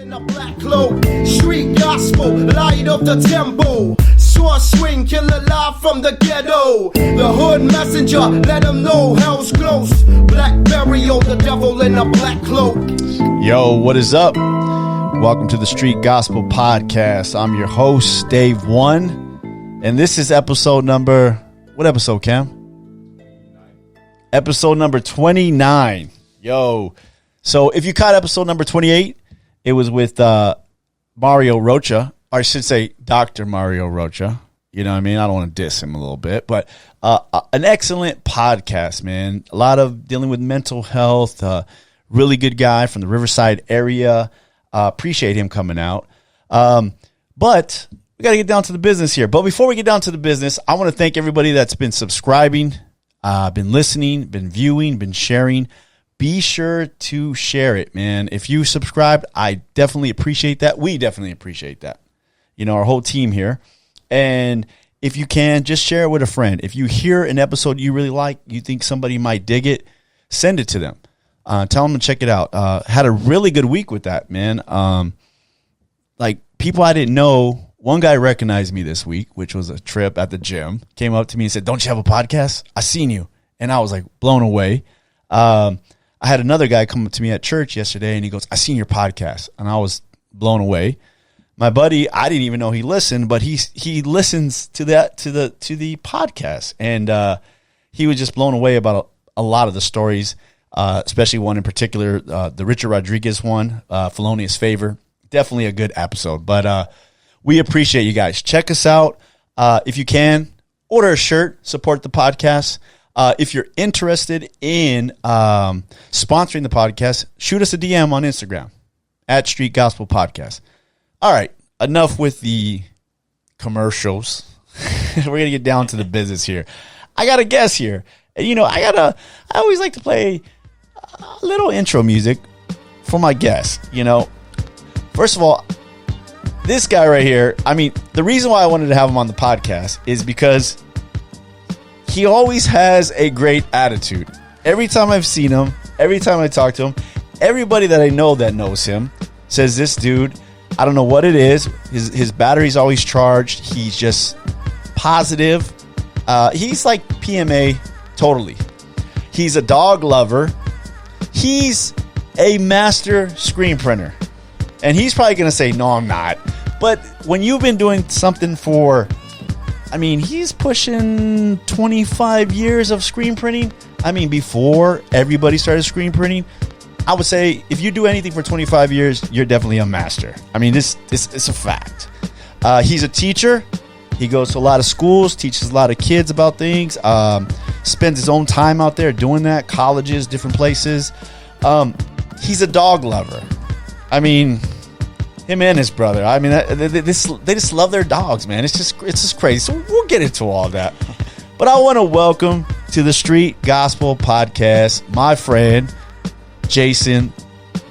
In a black cloak, street gospel, light of the temple. Sword swing, killer live from the ghetto. The hood messenger, let them know hell's close. Black burial, the devil in a black cloak. Yo, what is up? Welcome to the Street Gospel Podcast. I'm your host, Dave One. And this is episode number, what episode, Cam? Episode number 29. Yo. So if you caught episode number 28, it was with Mario Rocha, or I should say Dr. Mario Rocha. You know what I mean? I don't want to diss him a little bit, but an excellent podcast, man. A lot of dealing with mental health. Really good guy from the Riverside area. Appreciate him coming out. But we got to get down to the business here. But before we get down to the business, I want to thank everybody that's been subscribing, been listening, been viewing, been sharing. Be sure to share it, man. If you subscribed, I definitely appreciate that. We definitely appreciate that. You know, our whole team here. And if you can, just share it with a friend. If you hear an episode you really like, you think somebody might dig it, send it to them. Tell them to check it out. Had a really good week with that, man. Like, people I didn't know. One guy recognized me this week, which was a trip at the gym. Came up to me and said, "Don't you have a podcast? I seen you." And I was like blown away. I had another guy come up to me at church yesterday, and he goes, "I seen your podcast," and I was blown away. My buddy, I didn't even know he listened, but he listens to the podcast, and he was just blown away about a lot of the stories, especially one in particular, the Richard Rodriguez one, Felonious Favor. Definitely a good episode, but we appreciate you guys. Check us out if you can. Order a shirt, support the podcast. If you're interested in sponsoring the podcast, shoot us a DM on Instagram at Street Gospel Podcast. All right, enough with the commercials. We're going to get down to the business here. I got a guest here. And, you know, I always like to play a little intro music for my guest. You know, first of all, this guy right here, I mean, the reason why I wanted to have him on the podcast is because he always has a great attitude. Every time I've seen him, every time I talk to him, everybody that I know that knows him says this dude, I don't know what it is. His battery's always charged. He's just positive. He's like PMA totally. He's a dog lover. He's a master screen printer. And he's probably going to say, "No, I'm not." But when you've been doing something for, I mean, he's pushing 25 years of screen printing. I mean, before everybody started screen printing, I would say if you do anything for 25 years, you're definitely a master. I mean, this is a fact. He's a teacher. He goes to a lot of schools, teaches a lot of kids about things, spends his own time out there doing that, colleges, different places. He's a dog lover. I mean, him and his brother. I mean, they just love their dogs, man. It's just crazy. So we'll get into all that. But I want to welcome to the Street Gospel Podcast my friend, Jason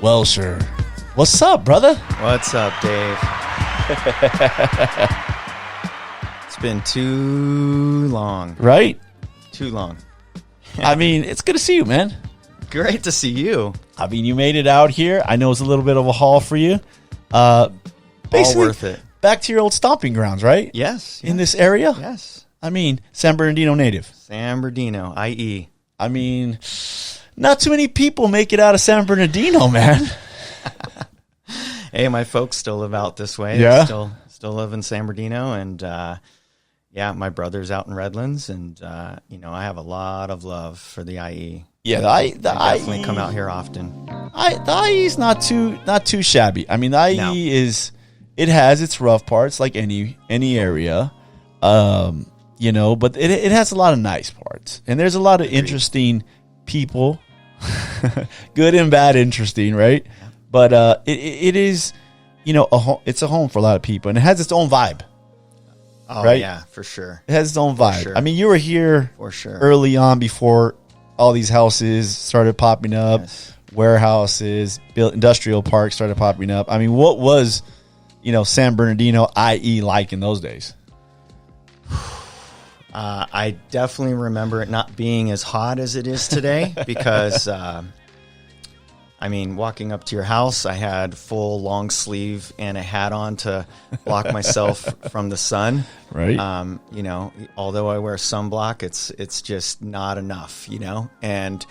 Welsher. What's up, brother? What's up, Dave? It's been too long. Right? Too long. I mean, it's good to see you, man. Great to see you. I mean, you made it out here. I know it's a little bit of a haul for you. Basically, all worth it. Back to your old stomping grounds, right? Yes. In this area? Yes. I mean, San Bernardino native. San Bernardino, IE. I mean, not too many people make it out of San Bernardino, man. Hey, my folks still live out this way. Yeah. They still live in San Bernardino, and yeah, my brother's out in Redlands, and you know, I have a lot of love for the IE. Yeah, I definitely come out here often. The IE is not too shabby. I mean, the IE is, it has its rough parts like any area, you know, but it has a lot of nice parts, and there's a lot of interesting people, good and bad, interesting, right? Yeah. But it is, you know, it's a home for a lot of people, and it has its own vibe. Oh, right? Yeah, for sure. It has its own vibe. Sure. I mean, you were here for sure early on before all these houses started popping up, yes. Warehouses, industrial parks started popping up. I mean, what was, you know, San Bernardino, IE like in those days? I definitely remember it not being as hot as it is today because I mean, walking up to your house, I had full long sleeve and a hat on to block myself from the sun. Right. You know, although I wear sunblock, it's just not enough, you know. And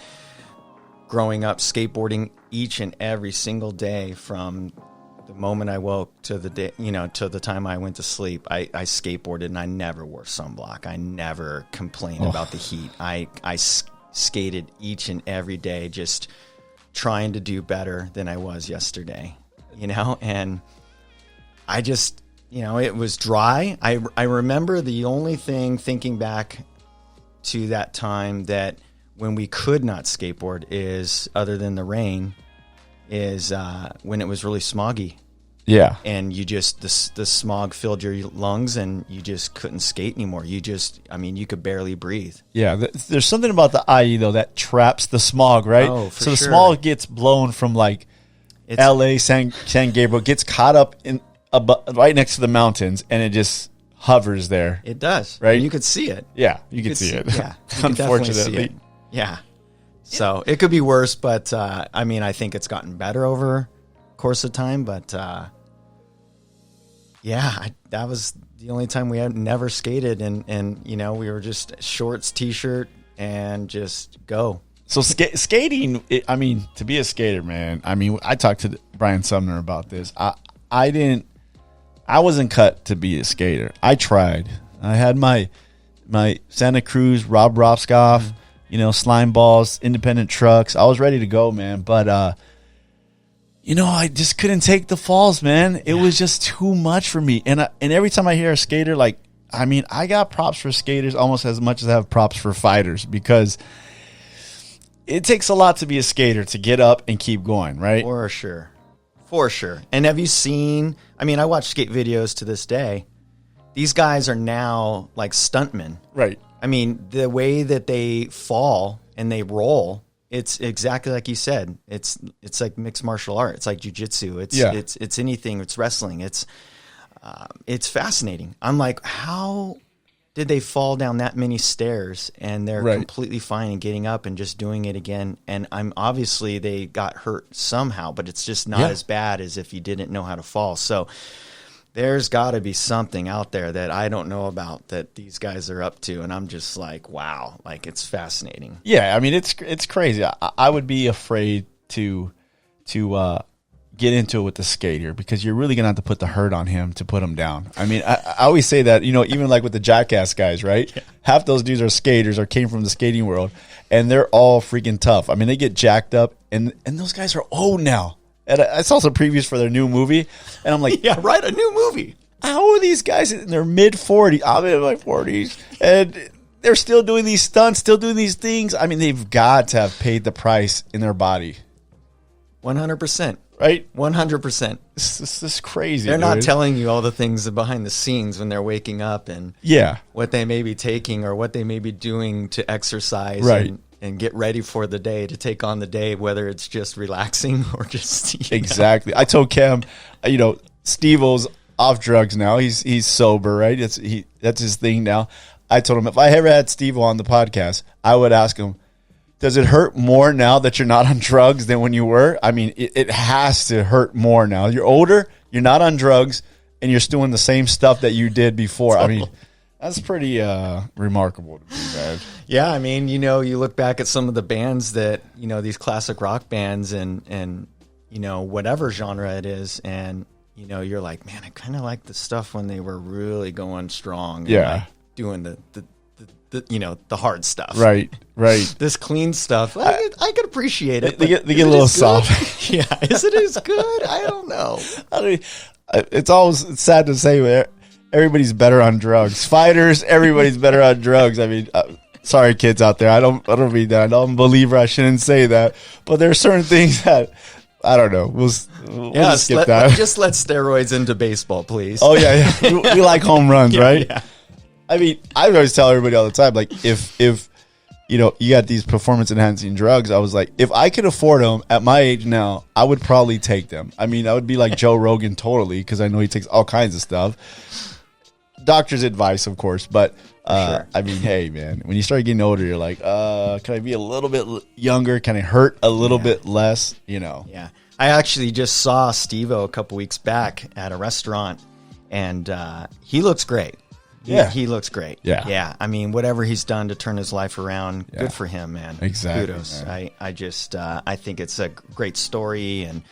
growing up skateboarding each and every single day from the moment I woke to the day, you know, to the time I went to sleep, I skateboarded and I never wore sunblock. I never complained about the heat. I skated each and every day, just trying to do better than I was yesterday, you know. And I just, you know, it was dry. I remember the only thing, thinking back to that time, that when we could not skateboard is, other than the rain, is when it was really smoggy. Yeah. And you just, the smog filled your lungs and you just couldn't skate anymore. You just, I mean, you could barely breathe. Yeah. There's something about the IE, though, that traps the smog, right? Oh, for so the sure. smog gets blown from like LA, San Gabriel, gets caught up in right next to the mountains, and it just hovers there. It does. Right? And you could see it. Yeah. You can see it. Yeah. You could definitely see Unfortunately. it. Yeah. So it could be worse, but I mean, I think it's gotten better over the course of time. But yeah, that was the only time we had never skated, and you know, we were just shorts, t-shirt, and just go. So skating, I mean, to be a skater, man, I mean, I talked to Brian Sumner about this. I wasn't cut to be a skater. I tried. I had my Santa Cruz, Rob Ropskoff, you know, slime balls, independent trucks. I was ready to go, man. But, you know, I just couldn't take the falls, man. It was just too much for me. And every time I hear a skater, like, I mean, I got props for skaters almost as much as I have props for fighters, because it takes a lot to be a skater, to get up and keep going, right? For sure. For sure. And have you seen, I mean, I watch skate videos to this day. These guys are now like stuntmen. Right. I mean, the way that they fall and they roll, it's exactly like you said. It's like mixed martial art. It's like jiu-jitsu. It's anything. It's wrestling. It's fascinating. I'm like, how did they fall down that many stairs and they're completely fine and getting up and just doing it again? And obviously they got hurt somehow, but it's just not as bad as if you didn't know how to fall. So there's got to be something out there that I don't know about that these guys are up to, and I'm just like, wow, like, it's fascinating. Yeah, I mean, it's crazy. I would be afraid to get into it with the skater, because you're really gonna have to put the hurt on him to put him down. I mean, I always say that, you know, even like with the Jackass guys, right? Yeah. Half those dudes are skaters or came from the skating world, and they're all freaking tough. I mean, they get jacked up, and those guys are old now. And I saw some previews for their new movie, and I'm like, yeah, right, a new movie. How are these guys in their mid-40s? I'm in my 40s, and they're still doing these stunts, still doing these things. I mean, they've got to have paid the price in their body. 100%. Right? 100%. This is crazy. They're not telling you all the things behind the scenes when they're waking up, and what they may be taking or what they may be doing to exercise, and get ready for the day, to take on the day, whether it's just relaxing or just exactly. I told Cam, you know, Steve-O's off drugs now. He's sober, right? That's his thing now. I told him, if I ever had Steve-O on the podcast, I would ask him, does it hurt more now that you're not on drugs than when you were? I mean, it has to hurt more now. You're older, you're not on drugs, and you're still doing the same stuff that you did before. I mean, that's pretty remarkable to be bad. Yeah, I mean, you know, you look back at some of the bands that, you know, these classic rock bands and you know, whatever genre it is, and, you know, you're like, man, I kind of like the stuff when they were really going strong. And like doing the you know, the hard stuff. Right. This clean stuff, I could appreciate it. They get a little soft. Yeah, is it as good? I don't know. I mean, it's sad to say, but everybody's better on drugs. Fighters, everybody's better on drugs. I mean, sorry, kids out there. I don't mean that. I don't believe I shouldn't say that. But there are certain things that, I don't know. We'll just skip that. Just let steroids into baseball, please. Oh, yeah. We like home runs, right? Yeah. I mean, I always tell everybody all the time, like, if you know, you got these performance-enhancing drugs, I was like, if I could afford them at my age now, I would probably take them. I mean, I would be like Joe Rogan totally, because I know he takes all kinds of stuff. doctor's advice, of course. But Sure. I mean, hey, man, when you start getting older, you're like, can I be a little bit younger? Can I hurt a little bit less? You know? Yeah. I actually just saw Steve-O a couple weeks back at a restaurant, and he looks great. Yeah. He looks great. Yeah. Yeah. I mean, whatever he's done to turn his life around, good for him, man. Exactly, Kudos. man. I think it's a great story, and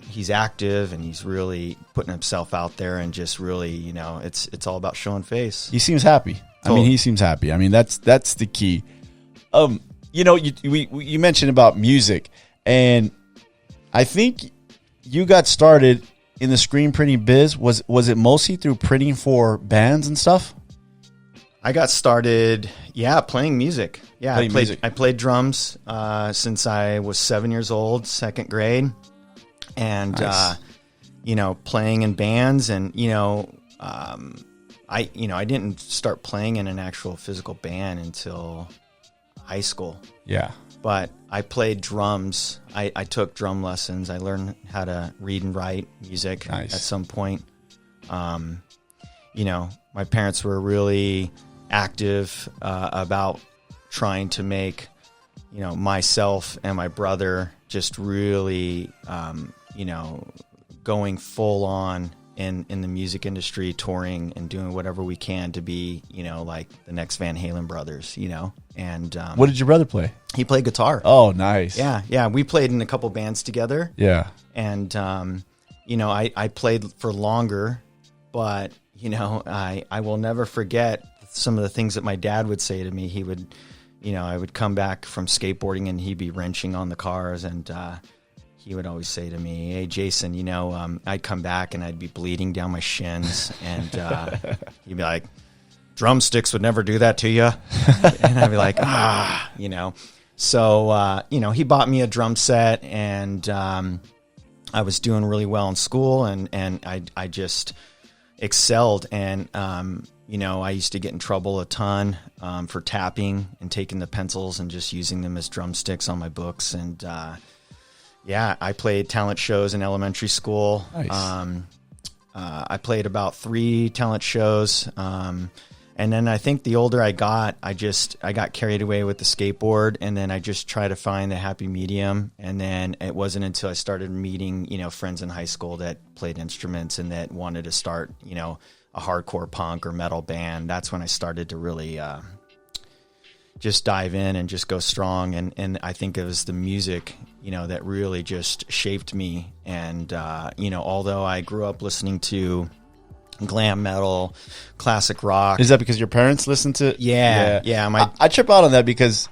he's active, and he's really putting himself out there, and just really, you know, it's all about showing face. He seems happy. I mean, he seems happy. I mean, that's the key. You know, you mentioned about music, and I think you got started in the screen printing biz. Was it mostly through printing for bands and stuff? I got started, playing music. Yeah, I played drums since I was 7 years old, second grade, and Nice. you know, playing in bands, and you know, I didn't start playing in an actual physical band until high school. Yeah. But I played drums. I took drum lessons. I learned how to read and write music at some point. You know, my parents were really active about trying to make, you know, myself and my brother just really, you know, going full on in the music industry, touring and doing whatever we can to be, you know, like the next Van Halen brothers, you know. And What did your brother play? he played guitar. Oh, nice. Yeah. We played in a couple bands together. Yeah. And, you know, I played for longer, but, you know, I will never forget some of the things that my dad would say to me. He would, you know, I would come back from skateboarding and he'd be wrenching on the cars, and he would always say to me, "Hey, Jason, you know," I'd come back and I'd be bleeding down my shins, and he'd be like, "Drumsticks would never do that to you." And I'd be like, you know. So, you know, he bought me a drum set, and I was doing really well in school, and I just excelled. And, you know, I used to get in trouble a ton for tapping and taking the pencils and just using them as drumsticks on my books. And, yeah, I played talent shows in elementary school. Nice. I played about 3 talent shows. And then I think the older I got, I got carried away with the skateboard, and then I just tried to find the happy medium. And then it wasn't until I started meeting, you know, friends in high school that played instruments and that wanted to start, you know, a hardcore punk or metal band. That's when I started to really just dive in and just go strong. And I think it was the music, you know, that really just shaped me. And, you know, although I grew up listening to glam metal, classic rock. Is that because your parents listened to? Yeah. I trip out on that because,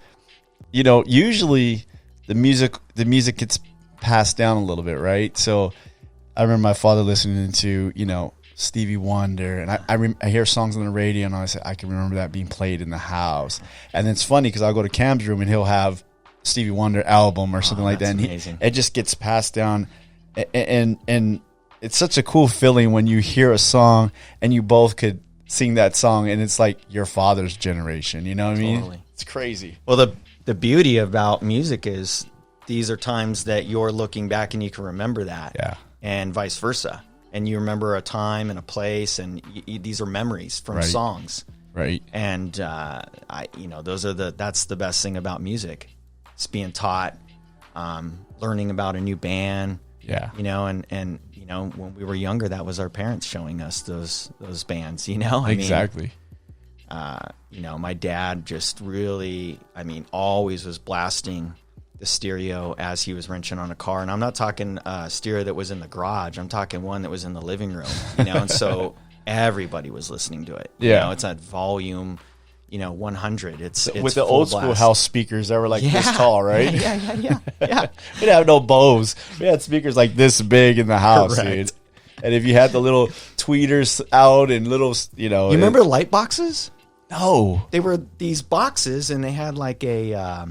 you know, usually the music gets passed down a little bit, right? So I remember my father listening to, you know, Stevie Wonder, and I hear songs on the radio, and I can remember that being played in the house. And it's funny because I'll go to Cam's room and he'll have Stevie Wonder album or something like that, and amazing. it just gets passed down, and it's such a cool feeling when you hear a song and you both could sing that song, and it's like your father's generation. You know what I mean? Totally. It's crazy. Well, the beauty about music is these are times that you're looking back and you can remember that. Yeah. And vice versa. And you remember a time and a place, and these are memories from songs. Right. And you know, that's the best thing about music. It's being taught, learning about a new band. Yeah. You know, and you know, when we were younger, that was our parents showing us those bands. You know, Exactly. You know, my dad just really, always was blasting the stereo as he was wrenching on a car. And I'm not talking stereo that was in the garage. I'm talking one that was in the living room, you know, and so everybody was listening to it. You know, it's at volume, you know, 100. It's with the old school house speakers that were like this tall, right? Yeah. We didn't have no Bose. We had speakers like this big in the house, dude. And if you had the little tweeters out and little, you know. You remember light boxes? No. They were these boxes, and they had like a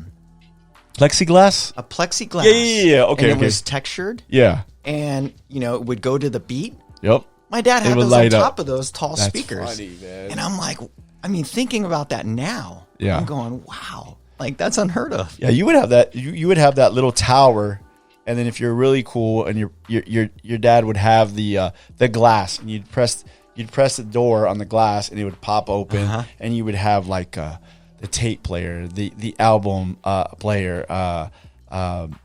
Plexiglass? plexiglass. Yeah. Okay. And it was textured. Yeah. And, you know, it would go to the beat. Yep. My dad had would those on light up. top of those tall That's speakers. funny, man. And I'm like, thinking about that now, I'm going, wow, like that's unheard of. Yeah, you would have that. You would have that little tower, and then if you're really cool, and your dad would have the glass, and you'd press you'd press the door on the glass and it would pop open, and you would have like the tape player, the album player.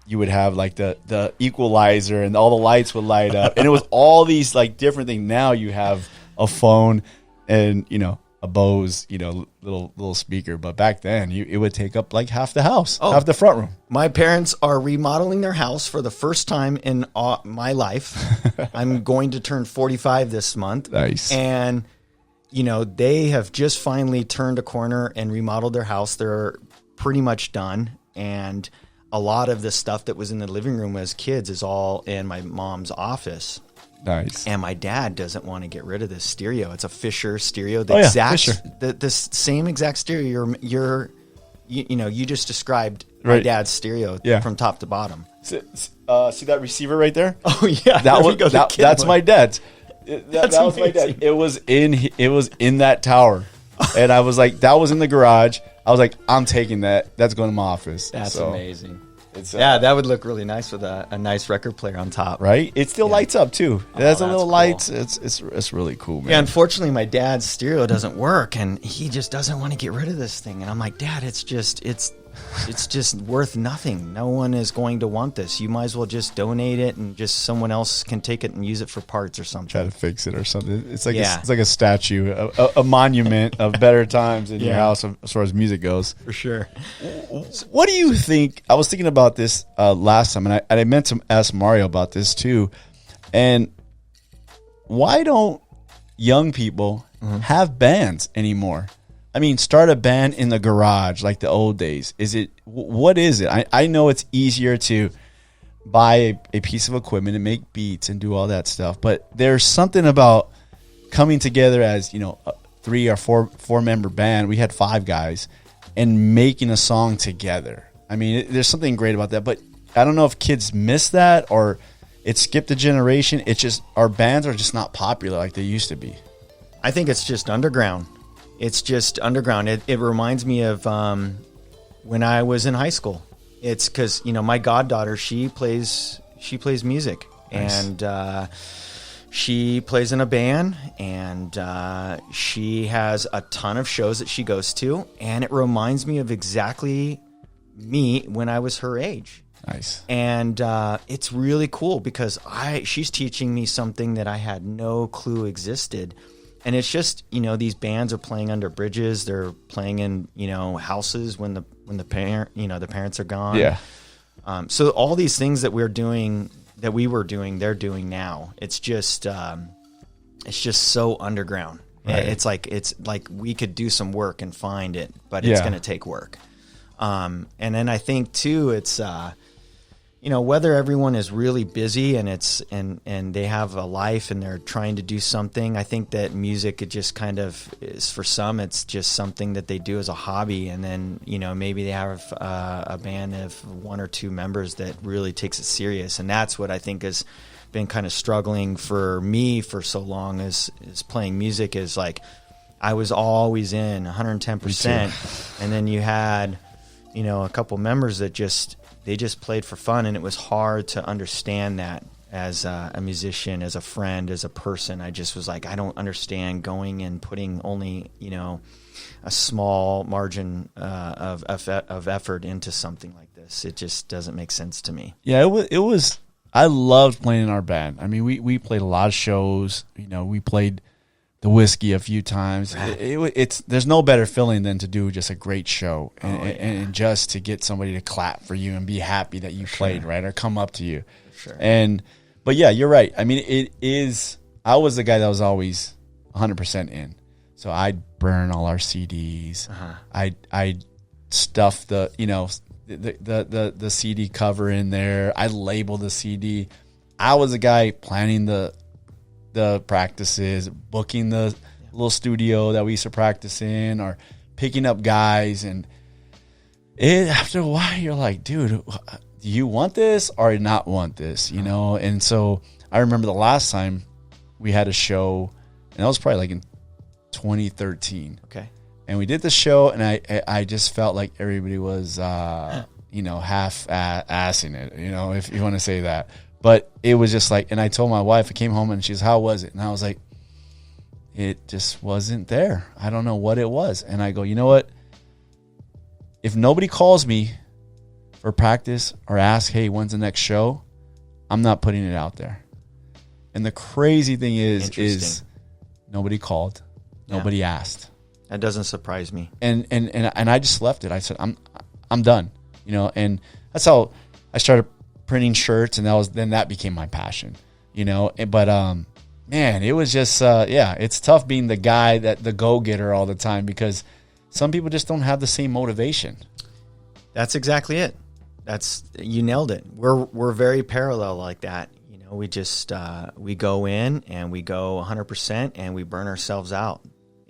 You would have like the equalizer, and all the lights would light up, and it was all these like different things. Now you have a phone and a Bose little speaker, but back then it would take up like half the house, half the front room. My parents are remodeling their house for the first time in my life. I'm going to turn 45 this month. Nice. And they have just finally turned a corner and remodeled their house. They're pretty much done, and a lot of the stuff that was in the living room as kids is all in my mom's office. Nice. And my dad doesn't want to get rid of this stereo. It's a Fisher stereo. Fisher. The same exact stereo you just described right. my dad's stereo from top to bottom. See that receiver right there? Oh yeah, that's my dad's. That was my dad. It was in that tower, and I was like, that was in the garage. I was like, I'm taking that. That's going to my office. That's amazing. It's, that would look really nice with a nice record player on top. Right? It still lights up too. It has a little cool. Lights. It's really cool, man. Yeah, unfortunately my dad's stereo doesn't work, and he just doesn't want to get rid of this thing. And I'm like, Dad, it's just worth nothing. No one is going to want this. You might as well just donate it, and just someone else can take it and use it for parts or something. Try to fix it or something. It's like it's like a statue, a monument of better times in your house as far as music goes. For sure. What do you think? I was thinking about this last time, and I meant to ask Mario about this too. And why don't young people have bands anymore? I mean, start a band in the garage like the old days. What is it? I know it's easier to buy a piece of equipment and make beats and do all that stuff, but there's something about coming together as, a 3 or 4 member band. We had 5 guys, and making a song together. I mean, there's something great about that, but I don't know if kids miss that or it skipped a generation. It's just our bands are just not popular like they used to be. I think it's just underground. It's just underground. It reminds me of when I was in high school. It's because my goddaughter, she plays music. Nice. And she plays in a band, and she has a ton of shows that she goes to, and it reminds me of exactly me when I was her age. Nice. And it's really cool because she's teaching me something that I had no clue existed. And it's just, these bands are playing under bridges. They're playing in, houses when the parents are gone. Yeah. So all these things that we were doing, they're doing now. It's just so underground. Right. It's like we could do some work and find it, but it's going to take work. And then I think too, it's, whether everyone is really busy and they have a life and they're trying to do something, I think that music, it just kind of is, for some, it's just something that they do as a hobby. And then, maybe they have a band of 1 or 2 members that really takes it serious. And that's what I think has been kind of struggling for me for so long is playing music, is like, I was always in 110%. And then you had, a couple members that they just played for fun, and it was hard to understand that as a musician, as a friend, as a person. I just was like, I don't understand going and putting only, a small margin of effort into something like this. It just doesn't make sense to me. Yeah, it was. I loved playing in our band. I mean, we played a lot of shows. We played the Whiskey a few times. Right. There's no better feeling than to do just a great show and just to get somebody to clap for you and be happy that you played, right, or come up to you. Sure. But yeah, you're right. I mean, it is. I was the guy that was always 100% in. So I'd burn all our CDs. I'd stuff the CD cover in there. I'd label the CD. I was the guy planning the practices, booking the little studio that we used to practice in, or picking up guys. And after a while, you're like, dude, do you want this or not want this? And so I remember the last time we had a show, and that was probably like in 2013. Okay. And we did the show, and I just felt like everybody was, half assing it, if you want to say that. But it was just like, and I told my wife, I came home and she's, how was it? And I was like, it just wasn't there. I don't know what it was. And I go, you know what? If nobody calls me for practice or ask, hey, when's the next show? I'm not putting it out there. And the crazy thing is nobody called. Nobody asked. That doesn't surprise me. And I just left it. I said, I'm done. You know, and that's how I started printing shirts, and then that became my passion. You know, but man, it was just it's tough being the guy the go-getter all the time, because some people just don't have the same motivation. That's exactly it. You nailed it. We're very parallel like that. You know, we just we go in and we go 100% and we burn ourselves out,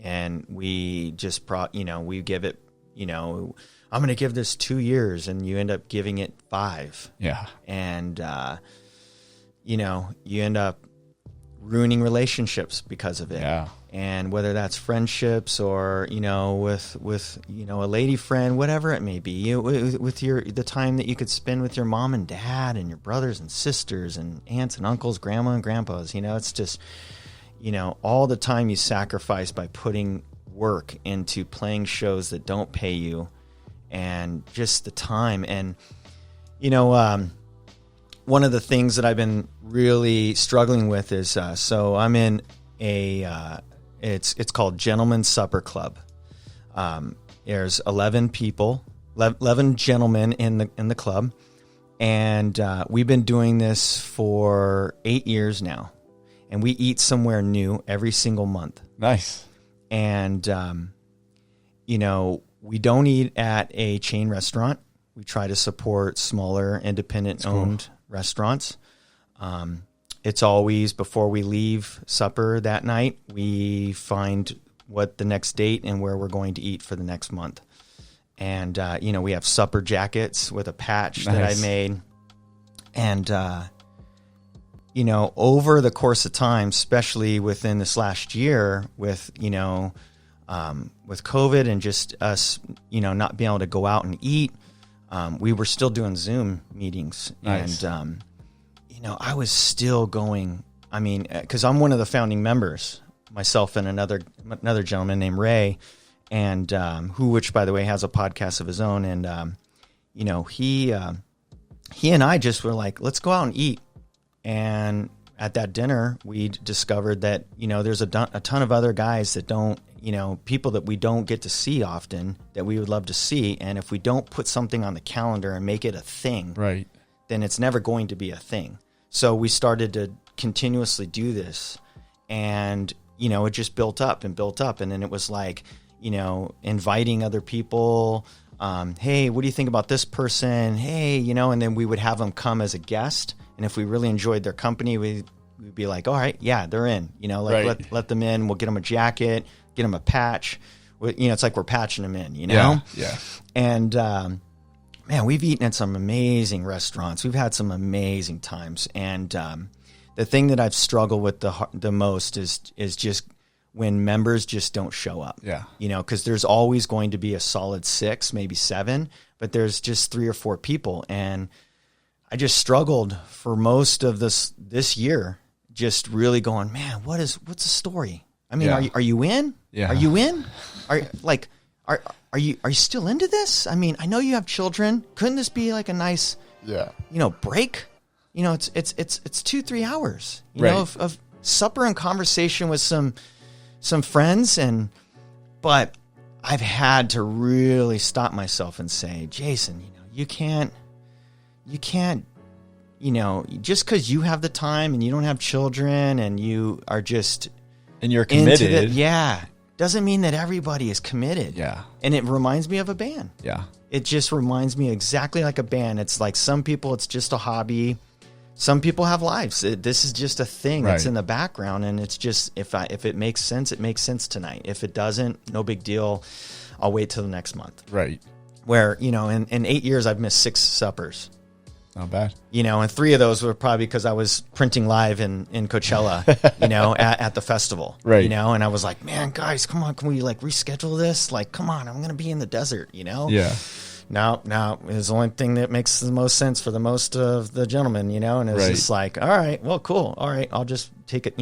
and we just we give it, I'm going to give this 2 years, and you end up giving it 5. Yeah. And you end up ruining relationships because of it. Yeah. And whether that's friendships or, with a lady friend, whatever it may be, with the time that you could spend with your mom and dad and your brothers and sisters and aunts and uncles, grandma and grandpas, it's just, all the time you sacrifice by putting work into playing shows that don't pay you, and just the time. And, one of the things that I've been really struggling with is, so I'm in it's called Gentlemen's Supper Club. There's 11 people, 11 gentlemen in the club, and we've been doing this for 8 years now, and we eat somewhere new every single month. Nice. And we don't eat at a chain restaurant. We try to support smaller, independent-owned restaurants. It's always, before we leave supper that night, we find what the next date and where we're going to eat for the next month. And, we have supper jackets with a patch that I made. And, over the course of time, especially within this last year with COVID and just us, not being able to go out and eat, we were still doing Zoom meetings. Nice. And, I was still going, because I'm one of the founding members, myself and another gentleman named Ray, and which, by the way, has a podcast of his own. And, he and I just were like, let's go out and eat. And at that dinner, we discovered that, there's a ton of other guys that don't, people that we don't get to see often that we would love to see. And if we don't put something on the calendar and make it a thing, right, then it's never going to be a thing. So we started to continuously do this, and, it just built up. And then it was like, inviting other people. Hey, what do you think about this person? Hey, and then we would have them come as a guest. And if we really enjoyed their company, we'd be like, all right, yeah, they're in, right. let them in. We'll get them a jacket, get them a patch. It's like we're patching them in, Yeah. And, man, we've eaten at some amazing restaurants. We've had some amazing times. And the thing that I've struggled with the most is just when members just don't show up. Yeah. Because there's always going to be a solid 6, maybe 7, but there's just 3 or 4 people. And I just struggled for most of this year, just really going, man, what's the story? Are you in? Yeah. Are you in? Are you still into this? I know you have children. Couldn't this be like a nice, break? It's 2-3 hours, of supper and conversation with some friends. But I've had to really stop myself and say, Jason, you can't, just because you have the time and you don't have children and you are just, and you're committed. Doesn't mean that everybody is committed. Yeah. And it reminds me of a band. Yeah. It just reminds me exactly like a band. It's like some people, it's just a hobby. Some people have lives. This is just a thing that's in the background. And it's just, if it makes sense, it makes sense tonight. If it doesn't, no big deal. I'll wait till the next month. Right. Where, in 8 years, I've missed 6 suppers. Not bad. And 3 of those were probably because I was printing live in Coachella, at the festival. Right. And I was like, man, guys, come on, can we reschedule this? Come on, I'm going to be in the desert, Yeah. No, it's the only thing that makes the most sense for the most of the gentlemen, and it was just like, all right, well, cool. All right, I'll just take it,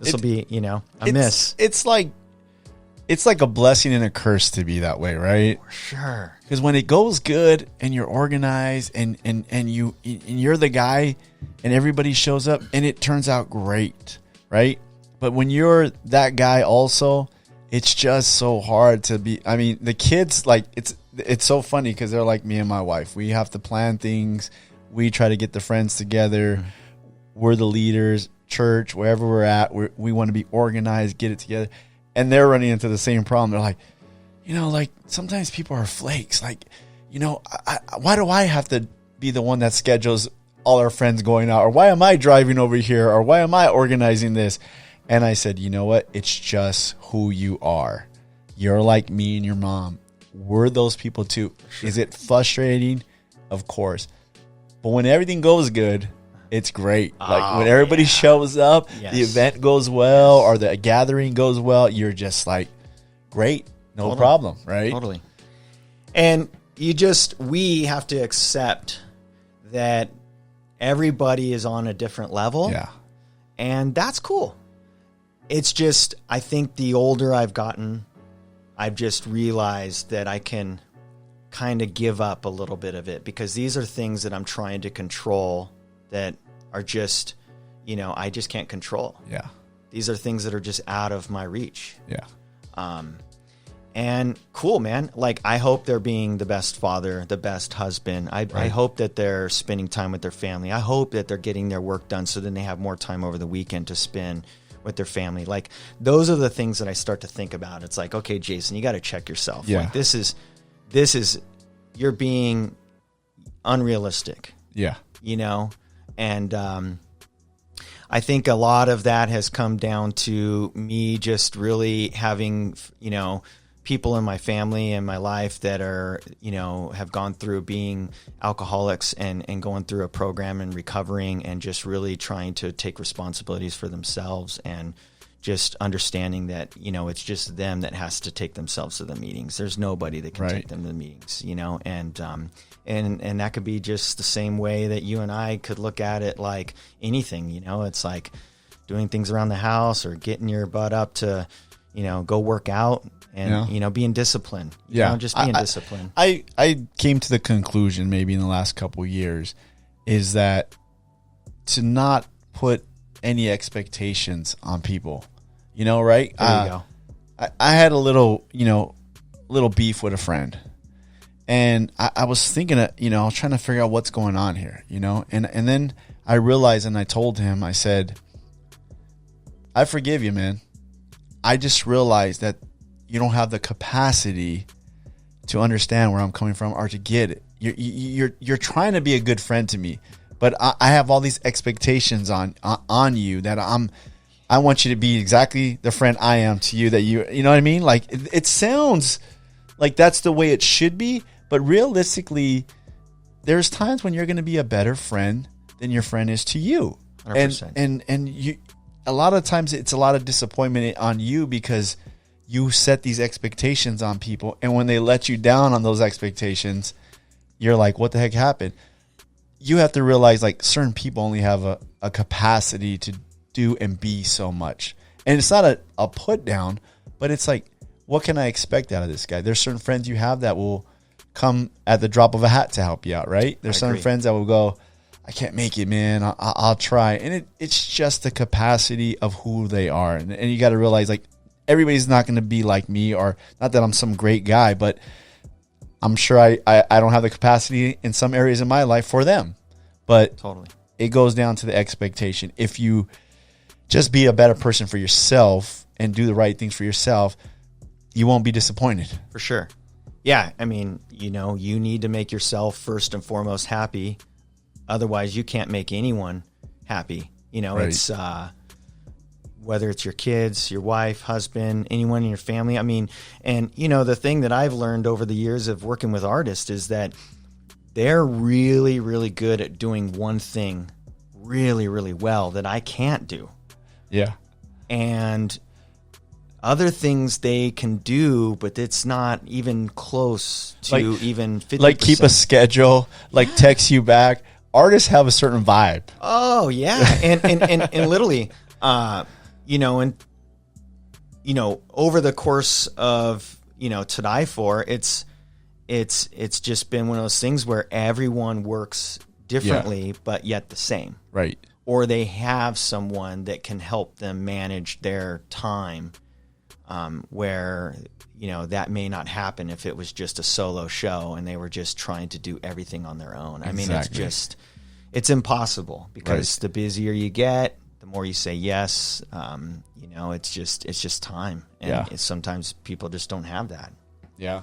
This will be, a it's, miss. It's like a blessing and a curse to be that way, right? For sure. Because when it goes good and you're organized and you're the guy and everybody shows up and it turns out great, right? But when you're that guy also, it's just so hard to be. I mean, the kids, like, it's so funny because they're like me and my wife. We have to plan things. We try to get the friends together. We're the leaders, church, wherever we're at. We want to be organized, get it together. And they're running into the same problem. They're like, like sometimes people are flakes. Like, why do I have to be the one that schedules all our friends going out? Or why am I driving over here? Or why am I organizing this? And I said, you know what? It's just who you are. You're like me and your mom. We're those people too. Sure. Is it frustrating? Of course. But when everything goes good, it's great. Like when everybody shows up, the event goes well, or the gathering goes well, you're just like, great, no problem, right? Totally. And we have to accept that everybody is on a different level. Yeah. And that's cool. It's just, I think the older I've gotten, I've just realized that I can kind of give up a little bit of it, because these are things that I'm trying to control that are just, I just can't control. Yeah. These are things that are just out of my reach. Yeah. And cool, man. Like, I hope they're being the best father, the best husband. I hope that they're spending time with their family. I hope that they're getting their work done so then they have more time over the weekend to spend with their family. Like, those are the things that I start to think about. It's like, okay, Jason, you got to check yourself. Yeah. Like, this is, you're being unrealistic. Yeah. And I think a lot of that has come down to me just really having, people in my family and my life that are, have gone through being alcoholics and going through a program and recovering and just really trying to take responsibilities for themselves and just understanding that, it's just them that has to take themselves to the meetings. There's nobody that can take them to the meetings, and that could be just the same way that you and I could look at it, like anything, it's like doing things around the house or getting your butt up to, go work out and, being disciplined, just being disciplined. I came to the conclusion maybe in the last couple of years is that to not put any expectations on people, right? There you go. I had a little beef with a friend. And I was thinking, I was trying to figure out what's going on here, and then I realized, and I told him, I said, I forgive you, man. I just realized that you don't have the capacity to understand where I'm coming from or to get it. You're trying to be a good friend to me, but I have all these expectations on you that I want you to be exactly the friend I am to you, that you know what I mean? Like it sounds like that's the way it should be. But realistically, there's times when you're going to be a better friend than your friend is to you. 100%. And you, a lot of times it's a lot of disappointment on you because you set these expectations on people. And when they let you down on those expectations, you're like, what the heck happened? You have to realize, like, certain people only have a capacity to do and be so much. And it's not a put down, but it's like, what can I expect out of this guy? There's certain friends you have that will come at the drop of a hat to help you out, right? There's some friends that will go, I can't make it, man. I'll try. And it's just the capacity of who they are. And you got to realize, like, everybody's not going to be like me, or not that I'm some great guy, but I'm sure I don't have the capacity in some areas of my life for them. But totally, it goes down to the expectation. If you just be a better person for yourself and do the right things for yourself, you won't be disappointed. For sure. Yeah, I mean, you need to make yourself first and foremost happy. Otherwise, you can't make anyone happy. Right. It's whether it's your kids, your wife, husband, anyone in your family. I mean, and, the thing that I've learned over the years of working with artists is that they're really, really good at doing one thing really, really well that I can't do. Yeah. And other things they can do, but it's not even close to even 50%. Like keep a schedule, like text you back. Artists have a certain vibe. Oh, yeah. And literally, and over the course of, To Die For, it's just been one of those things where everyone works differently, but yet the same. Right. Or they have someone that can help them manage their time, where, that may not happen if it was just a solo show and they were just trying to do everything on their own. I mean, it's impossible, because the busier you get, the more you say yes. It's just time. And sometimes people just don't have that. Yeah.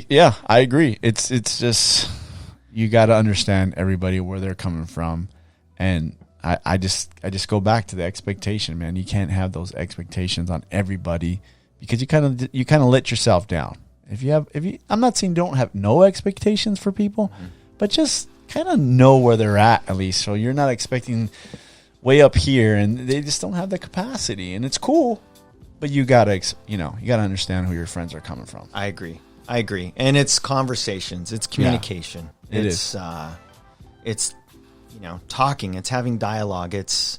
Yeah, I agree. It's just, you got to understand everybody where they're coming from. And I just go back to the expectation, man. You can't have those expectations on everybody, because you kind of let yourself down. I'm not saying don't have no expectations for people, but just kind of know where they're at least. So you're not expecting way up here and they just don't have the capacity, and it's cool, but you gotta understand who your friends are coming from. I agree. And it's conversations, it's communication. Yeah, it's talking, it's having dialogue, it's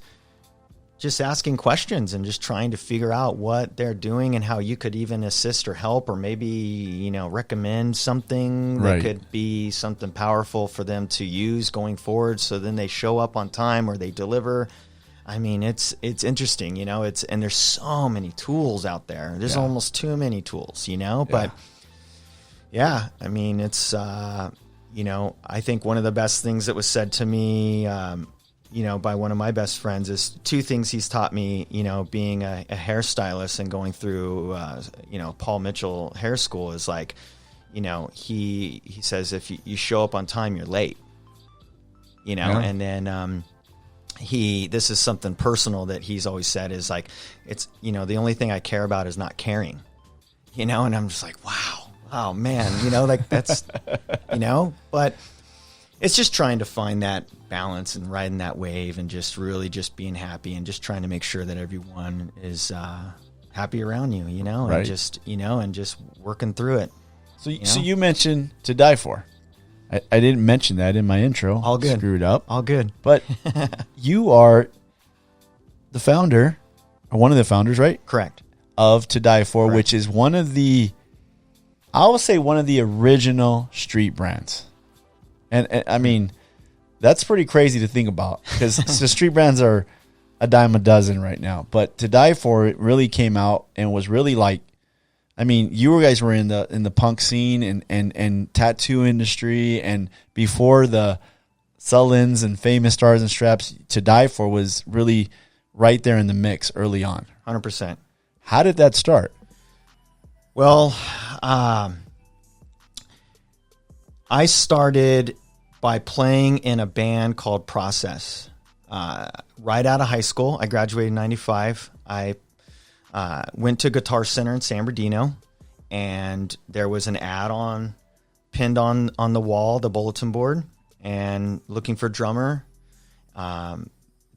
just asking questions and just trying to figure out what they're doing and how you could even assist or help, or maybe, recommend something that could be something powerful for them to use going forward, so then they show up on time or they deliver. I mean, it's interesting, and there's so many tools out there. There's almost too many tools, but I mean, it's, I think one of the best things that was said to me, by one of my best friends is two things he's taught me, being a hairstylist and going through, Paul Mitchell hair school, is like, he says, if you show up on time, you're late, and then, this is something personal that he's always said is like, it's, the only thing I care about is not caring, and I'm just like, wow, man, like that's, but it's just trying to find that balance and riding that wave and just really just being happy and just trying to make sure that everyone is happy around you, and just, and just working through it. So you mentioned To Die For. I didn't mention that in my intro. All good. Screwed up. All good. But you are the founder, or one of the founders, right? Correct. Of To Die For, which is one of the original street brands. And I mean, that's pretty crazy to think about, because the street brands are a dime a dozen right now. But To Die For, it really came out and was really like, I mean, you guys were in the punk scene and tattoo industry, and before the sell-ins and Famous Stars and Straps, To Die For was really right there in the mix early on. 100%. How did that start? Well, I started by playing in a band called Process. Right out of high school, I graduated in 95. I went to Guitar Center in San Bernardino, and there was an ad pinned on the wall, the bulletin board, and looking for drummer.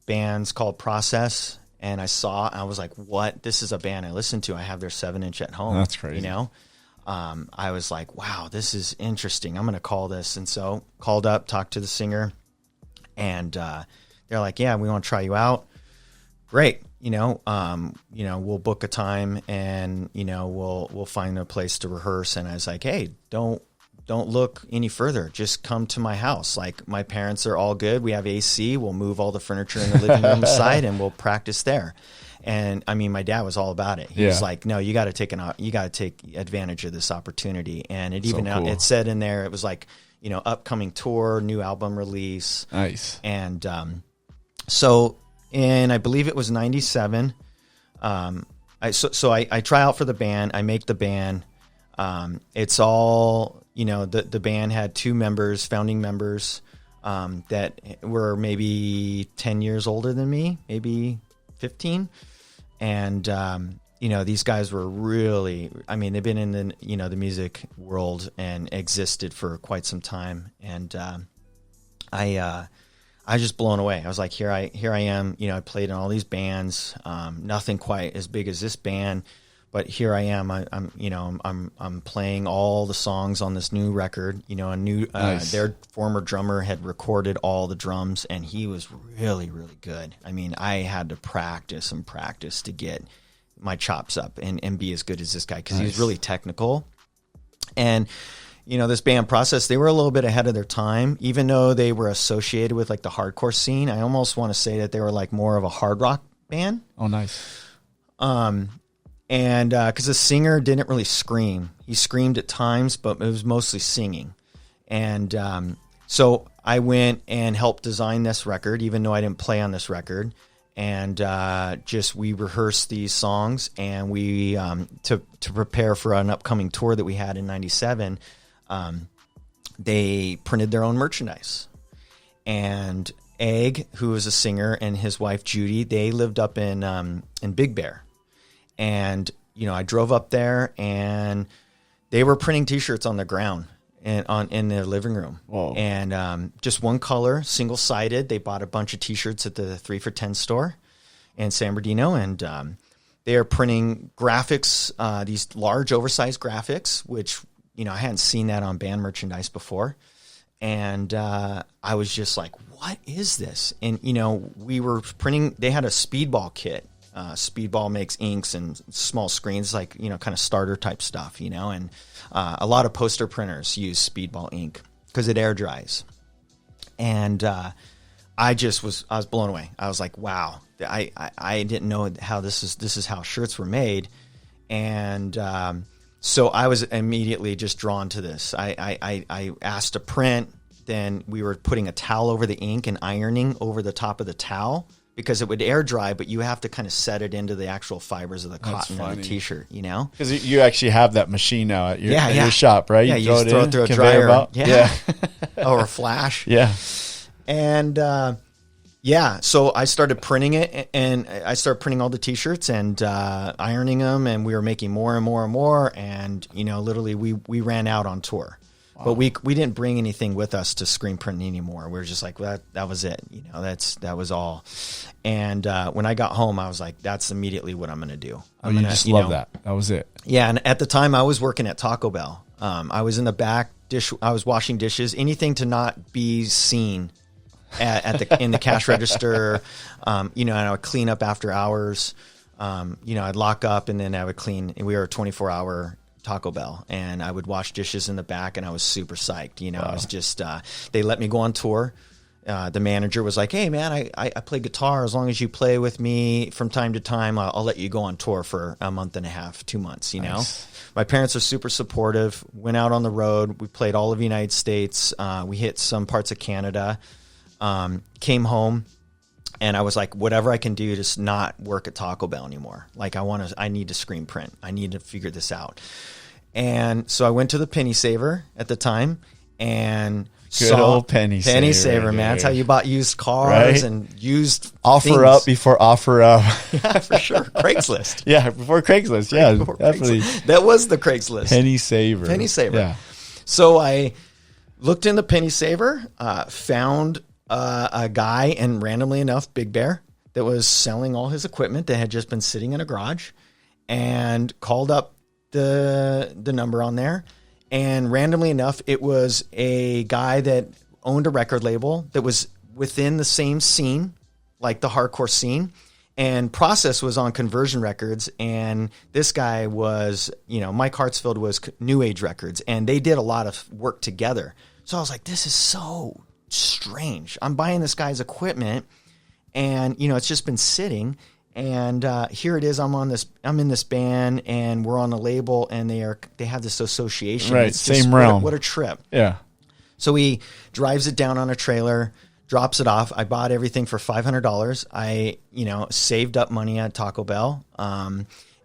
Bands called Process, and I was like, what? This is a band I listen to. I have their 7-inch at home. That's crazy. I was like, wow, this is interesting. I'm going to call this. And so called up, talked to the singer, and they're like, yeah, we want to try you out. Great. We'll book a time, and, we'll find a place to rehearse. And I was like, hey, don't look any further. Just come to my house. Like, my parents are all good. We have AC. We'll move all the furniture in the living room aside, and we'll practice there. And I mean, my dad was all about it. He was like, no, you got to take advantage of this opportunity. And it even, cool. It said in there, it was like, upcoming tour, new album release. Nice. And, and I believe it was 97. I try out for the band. I make the band. It's all, the band had two founding members, that were maybe 10 years older than me, maybe 15. And, these guys were really, I mean, they've been in the, the music world and existed for quite some time. And, I was just blown away. I was like, here I am, I played in all these bands, nothing quite as big as this band, but here I am. I'm playing all the songs on this new record. Nice. Their former drummer had recorded all the drums, and he was really, really good. I mean, I had to practice and practice to get my chops up and be as good as this guy, because he's really technical. And this band Process, they were a little bit ahead of their time, even though they were associated with like the hardcore scene. I almost want to say that they were like more of a hard rock band. Oh, nice. And because the singer didn't really scream. He screamed at times, but it was mostly singing. And so I went and helped design this record, even though I didn't play on this record. And we rehearsed these songs, and we to prepare for an upcoming tour that we had in '97. They printed their own merchandise. And Egg, who was a singer, and his wife Judy, they lived up in Big Bear. And I drove up there, and they were printing T-shirts on the ground and in their living room. Whoa. And just one color, single sided. They bought a bunch of T-shirts at the 3 for $10 store in San Bernardino, and they are printing graphics, these large, oversized graphics, which I hadn't seen that on band merchandise before. And I was just like, what is this? And, we were printing, they had a Speedball kit. Speedball makes inks and small screens, like, kind of starter type stuff, and a lot of poster printers use Speedball ink because it air dries. And I was blown away. I was like, wow, I didn't know how this is how shirts were made. And so I was immediately just drawn to this. I asked to print. Then we were putting a towel over the ink and ironing over the top of the towel, because it would air dry, but you have to kind of set it into the actual fibers of the cotton of the T-shirt, Because you actually have that machine now at your, at your shop, right? Yeah, you just throw it through a conveyor dryer. belt? Yeah. Or a flash. Yeah. And, so I started printing it, and I started printing all the T-shirts and ironing them, and we were making more and more and more, and, literally we ran out on tour. Wow. But we didn't bring anything with us to screen print anymore. We were just like, well, that was it. That was all. And when I got home, I was like, that's immediately what I'm going to do. You just love that. That was it. Yeah, and at the time, I was working at Taco Bell. I was in the back I was washing dishes, anything to not be seen in the cash register. And I would clean up after hours. I'd lock up, and then I would clean. And we were a 24-hour Taco Bell, and I would wash dishes in the back, and I was super psyched. Wow. I was just they let me go on tour. The manager was like, hey man, I play guitar. As long as you play with me from time to time, I'll let you go on tour for a month and a half, 2 months. Nice. My parents are super supportive. Went out on the road. We played all of the United States. We hit some parts of Canada. Came home, and I was like, whatever I can do to not work at Taco Bell anymore. Like I need to screen print. I need to figure this out. And so I went to the Penny Saver at the time, and good old Penny Saver, man. That's how you bought used cars, right? And used offer things. Up before offer up. Yeah, for sure. Craigslist. Yeah, before Craigslist. Yeah, definitely. That was the Craigslist. Penny Saver. Yeah. So I looked in the Penny Saver, found a guy, and randomly enough, Big Bear, that was selling all his equipment that had just been sitting in a garage, and called up the number on there. And randomly enough, it was a guy that owned a record label that was within the same scene, like the hardcore scene. And Process was on Conversion Records, and this guy was, Mike Hartsfield was New Age Records, and they did a lot of work together. So I was like, this is so strange. I'm buying this guy's equipment, and it's just been sitting. And here it is. I'm in this band, and we're on a label, and they have this association. Right, it's same realm. What a trip. Yeah. So he drives it down on a trailer, drops it off. I bought everything for $500. I saved up money at Taco Bell,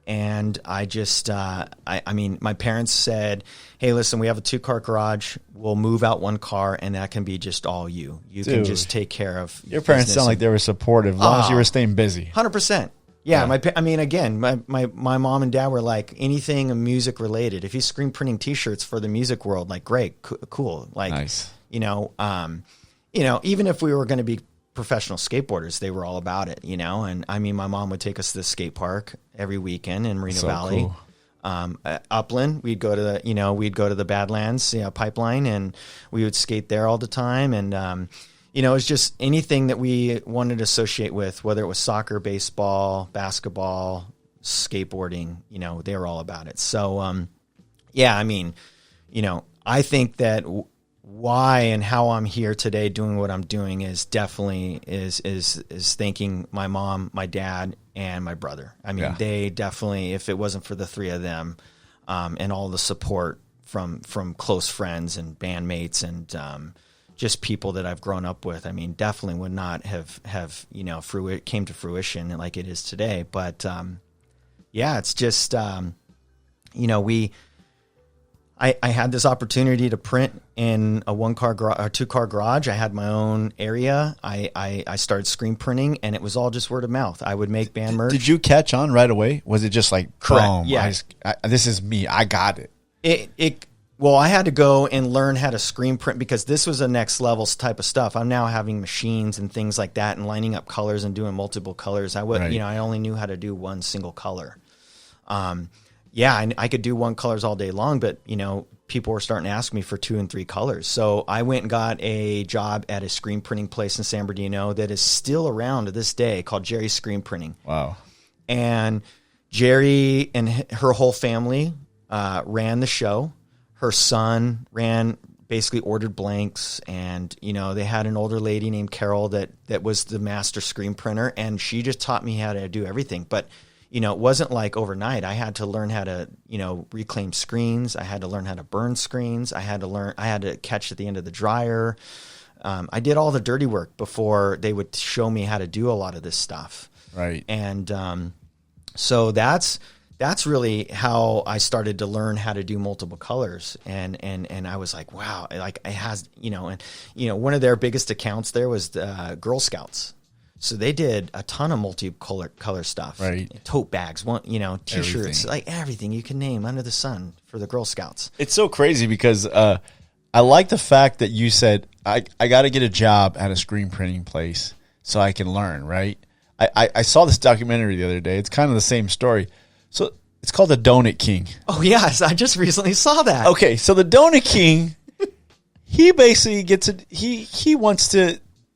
and I just my parents said, hey, listen, we have a 2-car garage. We'll move out 1 car, and that can be just all you. You can just take care of your parents. Sound like they were supportive as long as you were staying busy. 100%. Yeah. My mom and dad were like, anything music related. If he's screen printing T-shirts for the music world, like, great, cool. Like, nice. Even if we were going to be professional skateboarders, they were all about it, you know? And I mean, my mom would take us to the skate park every weekend in Moreno Valley. Cool. Upland, we'd go to the Badlands, Pipeline, and we would skate there all the time. And, it was just anything that we wanted to associate with, whether it was soccer, baseball, basketball, skateboarding, they were all about it. So, yeah, I mean, I think that why and how I'm here today doing what I'm doing is definitely is thanking my mom, my dad, and my brother. I mean, they definitely, if it wasn't for the three of them, and all the support from close friends and bandmates and just people that I've grown up with, I mean, definitely would not have came to fruition like it is today. But yeah, it's just I had this opportunity to print in a 2-car garage. I had my own area. I started screen printing, and it was all just word of mouth. I would make band merch. Did you catch on right away? Was it just like, boom, yeah. This is me. I got it. Well, I had to go and learn how to screen print because this was a next level type of stuff. I'm now having machines and things like that and lining up colors and doing multiple colors. I only knew how to do one single color. I could do one colors all day long, but people were starting to ask me for 2 and 3 colors. So I went and got a job at a screen printing place in San Bernardino that is still around to this day called Jerry's Screen Printing. Wow. And Jerry and her whole family ran the show. Her son basically ordered blanks, and they had an older lady named Carol that was the master screen printer, and she just taught me how to do everything. But it wasn't like overnight. I had to learn how to reclaim screens. I had to learn how to burn screens. I had to catch at the end of the dryer. I did all the dirty work before they would show me how to do a lot of this stuff. Right. And so that's really how I started to learn how to do multiple colors. And I was like, wow, like it has, one of their biggest accounts there was the Girl Scouts. So they did a ton of multicolor stuff, right? Tote bags, T-shirts, everything. Like everything you can name under the sun for the Girl Scouts. It's so crazy because I like the fact that you said, I got to get a job at a screen printing place so I can learn, right? I saw this documentary the other day. It's kind of the same story. So it's called The Donut King. Oh, yes. I just recently saw that. Okay. So the Donut King, he basically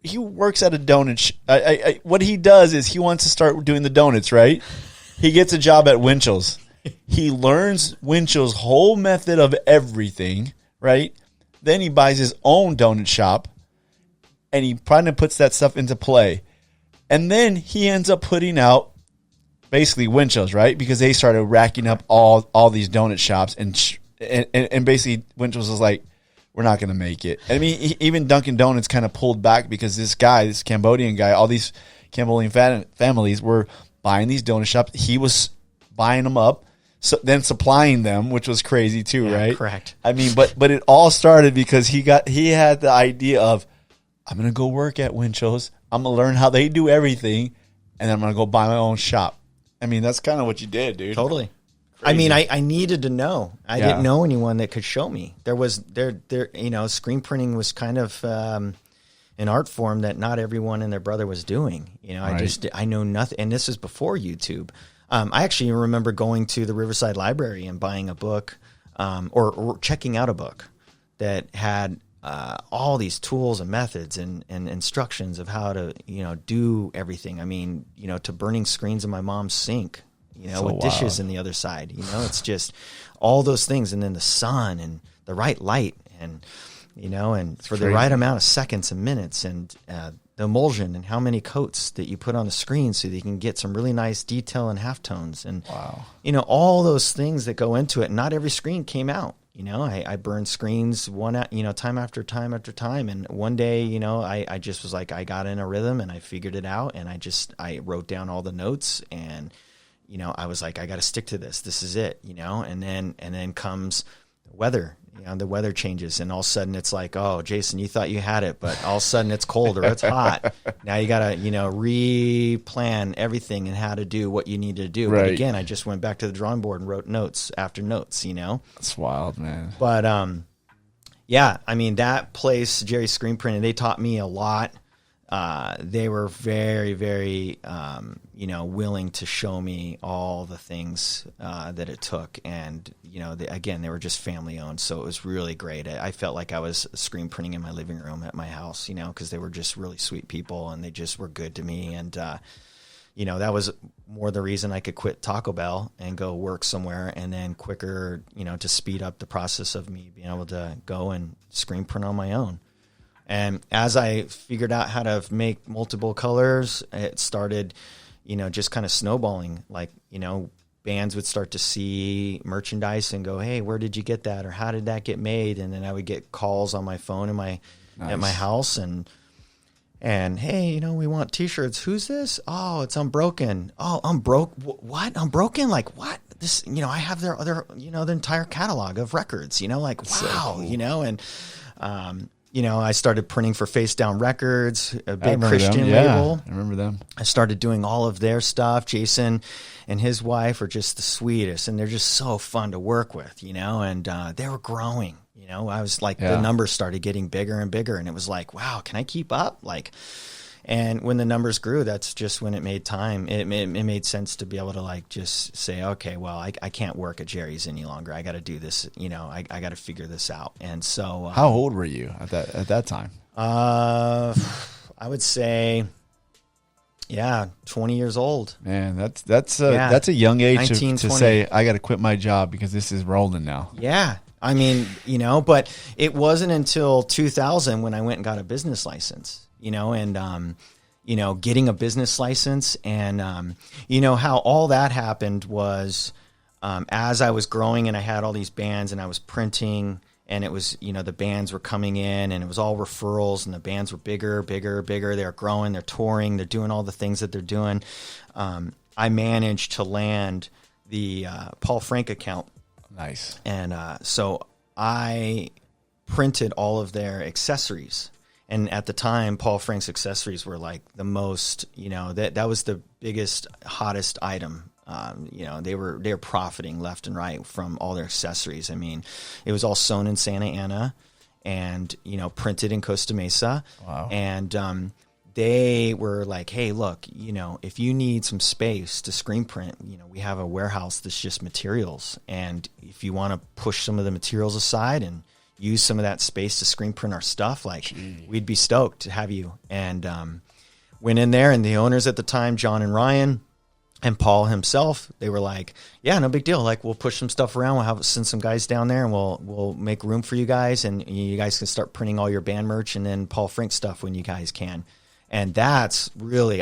he works at a donut. What he does is he wants to start doing the donuts, right? He gets a job at Winchell's. He learns Winchell's whole method of everything, right? Then he buys his own donut shop, and he kind of puts that stuff into play. And then he ends up putting out basically Winchell's, right? Because they started racking up all these donut shops, and basically Winchell's was like, we're not going to make it. I mean, even Dunkin' Donuts kind of pulled back because this Cambodian guy, all these Cambodian families were buying these donut shops. He was buying them up, so then supplying them, which was crazy too, right? Correct. I mean, but it all started because he had the idea of, I'm going to go work at Winchell's. I'm going to learn how they do everything, and then I'm going to go buy my own shop. I mean, that's kind of what you did, dude. Totally. Crazy. I mean, I needed to know. I didn't know anyone that could show me. Screen printing was kind of an art form that not everyone and their brother was doing. Right. I know nothing. And this is before YouTube. I actually remember going to the Riverside Library and buying a book or checking out a book that had all these tools and methods and instructions of how to, do everything. I mean, to burning screens in my mom's sink. With dishes in the other side, it's just all those things. And then the sun and the right light and, and for the right amount of seconds and minutes and the emulsion and how many coats that you put on the screen so that you can get some really nice detail and halftones and, all those things that go into it. Not every screen came out. I burned screens time after time after time. And one day, I just was like, I got in a rhythm and I figured it out. And I wrote down all the notes and, I was like, I got to stick to this. This is it, and then comes the weather, the weather changes and all of a sudden it's like, oh, Jason, you thought you had it, but all of a sudden it's cold or it's hot. Now you got to, replan everything and how to do what you need to do. Right. But again, I just went back to the drawing board and wrote notes after notes, That's wild, man. But, I mean, that place, Jerry Screen Printing, they taught me a lot. they were very, very, willing to show me all the things that it took. And, they were just family owned. So it was really great. I felt like I was screen printing in my living room at my house, because they were just really sweet people and they just were good to me. And, that was more the reason I could quit Taco Bell and go work somewhere, and then quicker, to speed up the process of me being able to go and screen print on my own. And as I figured out how to make multiple colors, it started, just kind of snowballing. Like, bands would start to see merchandise and go, "Hey, where did you get that?" Or "How did that get made?" And then I would get calls on my phone at my house and "Hey, we want T-shirts. Who's this? Oh, it's Unbroken. Oh, what? Unbroken? Like what? This, I have their other, the entire catalog of records. Like wow, so cool. And I started printing for Face Down Records, a big Christian label. I remember them. I started doing all of their stuff. Jason and his wife are just the sweetest, and they're just so fun to work with, and they were growing. I was like, the numbers started getting bigger and bigger, and it was like, wow, can I keep up? And when the numbers grew, that's just when it made time. It made sense to be able to just say, okay, well, I can't work at Jerry's any longer. I got to do this. I got to figure this out. And so, how old were you at that time? I would say, 20 years old. Man, that's a young age to say I got to quit my job because this is rolling now. Yeah. I mean, but it wasn't until 2000 when I went and got a business license. And getting a business license and, how all that happened was, as I was growing and I had all these bands and I was printing and it was, the bands were coming in and it was all referrals and the bands were bigger. They're growing, they're touring, they're doing all the things that they're doing. I managed to land the, Paul Frank account. Nice. And, so I printed all of their accessories. And at the time, Paul Frank's accessories were like the most, that was the biggest, hottest item. They were profiting left and right from all their accessories. I mean, it was all sewn in Santa Ana and, printed in Costa Mesa. Wow. And they were like, hey, look, if you need some space to screen print, we have a warehouse that's just materials. And if you want to push some of the materials aside and use some of that space to screen print our stuff, we'd be stoked to have you. And went in there, and the owners at the time, John and Ryan and Paul himself, they were like, yeah, no big deal. We'll push some stuff around. We'll send some guys down there and we'll make room for you guys. And you guys can start printing all your band merch and then Paul Frank stuff when you guys can. And that's really,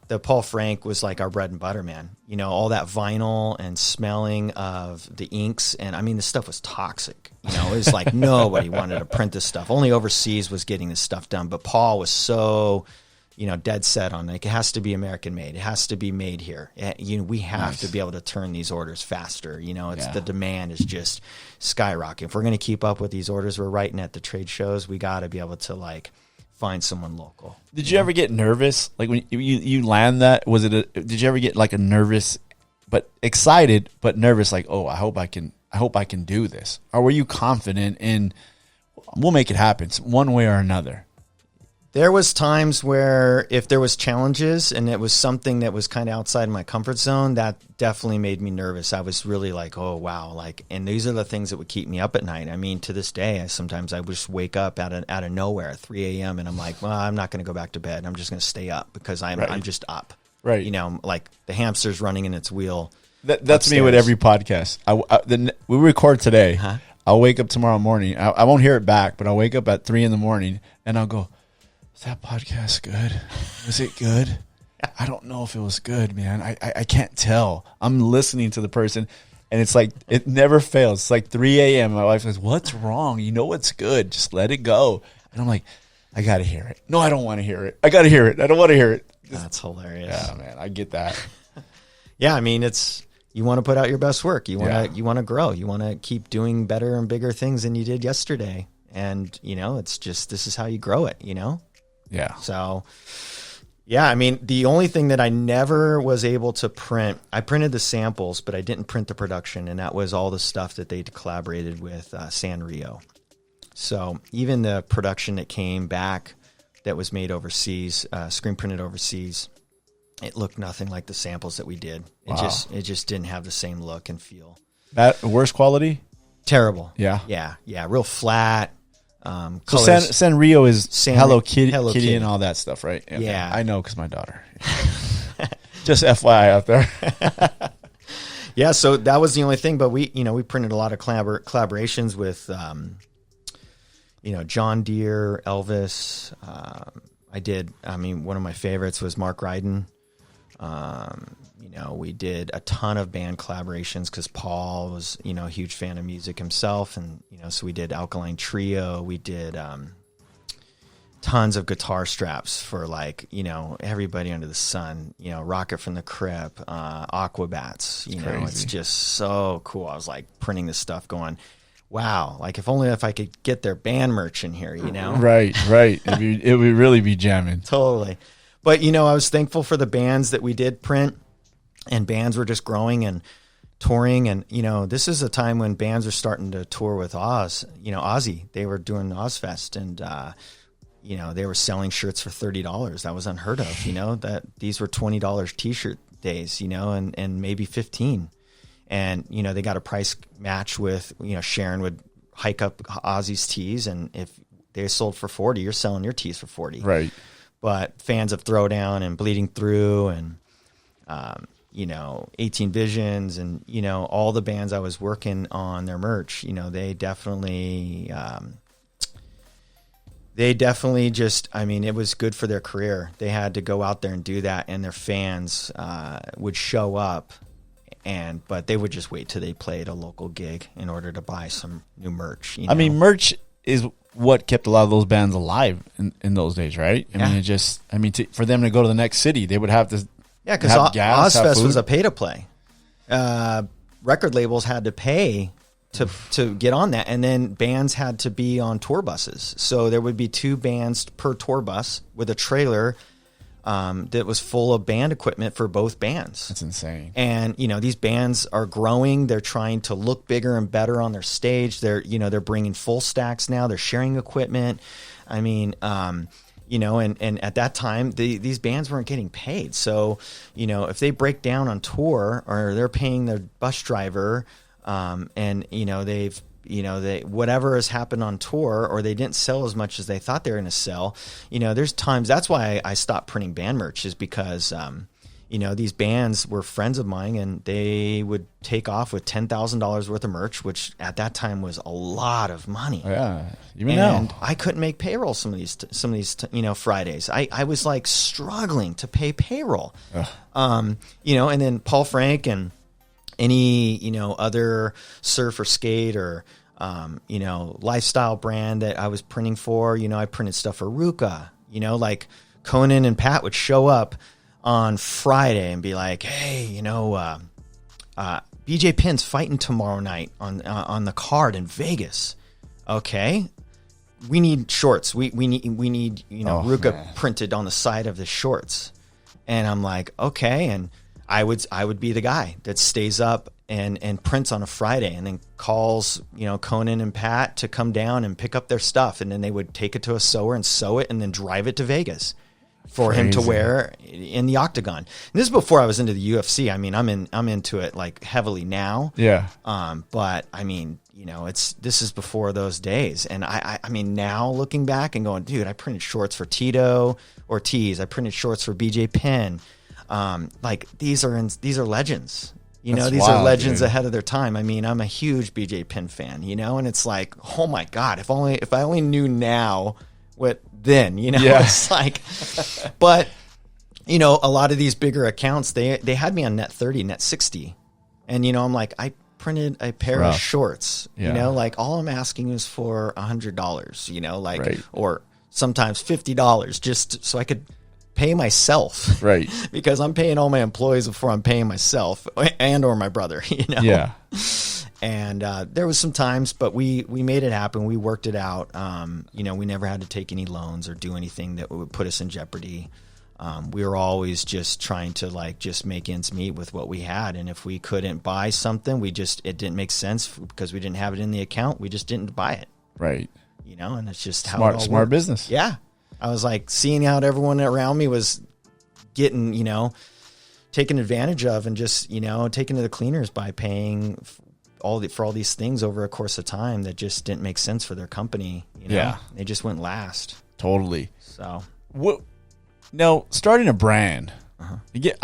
the Paul Frank was like our bread and butter, man. All that vinyl and smelling of the inks. And this stuff was toxic. It was like nobody wanted to print this stuff. Only overseas was getting this stuff done. But Paul was so, dead set on it has to be American made. It has to be made here. We have to be able to turn these orders faster. The demand is just skyrocketing. If we're going to keep up with these orders we're writing at the trade shows, we got to be able to find someone local. Did you ever get nervous? When you land that, did you ever get a nervous, but excited, but nervous? Oh, I hope I can do this. Or were you confident in, we'll make it happen one way or another? There was times where if there was challenges and it was something that was kind of outside my comfort zone, that definitely made me nervous. I was really like, oh, wow. And these are the things that would keep me up at night. To this day, sometimes I would just wake up out of nowhere at 3 a.m. and I'm like, well, I'm not going to go back to bed. I'm just going to stay up because I'm just up. Right. Like the hamster's running in its wheel. That's upstairs. Me with every podcast. We record today. Uh-huh. I'll wake up tomorrow morning. I won't hear it back, but I'll wake up at 3 a.m. and I'll go, is that podcast good? Was it good? I don't know if it was good, man. I can't tell. I'm listening to the person, and it's like it never fails. It's 3 a.m. My wife says, what's wrong? You know what's good. Just let it go. And I'm like, I got to hear it. No, I don't want to hear it. I got to hear it. I don't want to hear it. That's hilarious. Yeah, man. I get that. Yeah, it's you want to put out your best work. You want to grow. You want to keep doing better and bigger things than you did yesterday. And, it's just this is how you grow it, Yeah. So, the only thing that I never was able to print, I printed the samples, but I didn't print the production, and that was all the stuff that they collaborated with Sanrio. So even the production that came back that was made overseas, screen printed overseas. It looked nothing like the samples that we did. It just didn't have the same look and feel. That worse quality? Terrible. Yeah. Yeah. Real flat. So Colors. Sanrio is Hello Kitty Kitty and all that stuff, right? Okay. Yeah. I know because my daughter. Just FYI out there. Yeah, so that was the only thing. But we printed a lot of collaborations with, John Deere, Elvis. One of my favorites was Mark Ryden. We did a ton of band collaborations because Paul was, a huge fan of music himself. And, so we did Alkaline Trio. We did tons of guitar straps for everybody under the sun, Rocket from the Crypt, Aquabats, it's just so cool. I was like printing this stuff going, wow, like if I could get their band merch in here, Right. It would really be jamming. Totally. But, I was thankful for the bands that we did print, and bands were just growing and touring. And, this is a time when bands are starting to tour with Oz, Ozzy. They were doing Ozfest, and, they were selling shirts for $30. That was unheard of, that these were $20 t-shirt days, and maybe 15. And, they got a price match with, Sharon would hike up Ozzy's tees, and if they sold for 40, you're selling your tees for 40. Right. But fans of Throwdown and Bleeding Through and, 18 Visions and, all the bands I was working on their merch, they definitely just, it was good for their career. They had to go out there and do that, and their fans would show up, but they would just wait till they played a local gig in order to buy some new merch. Merch is what kept a lot of those bands alive in those days, right? For them to go to the next city, they would have to because Ozfest was a pay-to-play. Record labels had to pay to get on that, and then bands had to be on tour buses. So there would be 2 bands per tour bus with a trailer that was full of band equipment for both bands. That's insane. And these bands are growing. They're trying to look bigger and better on their stage. They're bringing full stacks now. They're sharing equipment. And at that time, these bands weren't getting paid. So, if they break down on tour, or they're paying their bus driver, whatever has happened on tour, or they didn't sell as much as they thought they were going to sell, there's times, that's why I stopped printing band merch, is because, these bands were friends of mine, and they would take off with $10,000 worth of merch, which at that time was a lot of money. Yeah, even now. I couldn't make payroll some of these Fridays. I was like struggling to pay payroll. And then Paul Frank and any other surf or skate or lifestyle brand that I was printing for, I printed stuff for Ruka. Like Conan and Pat would show up on Friday and be like, hey, BJ Penn's fighting tomorrow night on the card in Vegas. Okay, we need shorts. We need Ruka printed on the side of the shorts. And I'm like, okay. And I would be the guy that stays up and prints on a Friday, and then calls Conan and Pat to come down and pick up their stuff, and then they would take it to a sewer and sew it, and then drive it to Vegas for him to wear in the octagon. And this is before I was into the UFC. I'm into it like heavily now. Yeah. But this is before those days. And I now looking back and going, dude, I printed shorts for Tito Ortiz. I printed shorts for BJ Penn. These are legends. These are legends ahead of their time. I'm a huge BJ Penn fan, and it's like, oh my God, if I only knew now what then, it's like, but a lot of these bigger accounts, they had me on net 30, net 60. And, I'm like, I printed a pair of shorts, all I'm asking is for $100, or sometimes $50 just so I could pay myself, right? Because I'm paying all my employees before I'm paying myself and or my brother, Yeah. And there was some times, but we made it happen. We worked it out. We never had to take any loans or do anything that would put us in jeopardy. We were always just trying to just make ends meet with what we had. And if we couldn't buy something, it didn't make sense because we didn't have it in the account. We just didn't buy it. Right. And it's just how smart business. Yeah. I was like seeing how everyone around me was getting, taken advantage of and just, taken to the cleaners by paying for all these things over a course of time that just didn't make sense for their company. Yeah. They just went last. Totally. So now starting a brand, you get,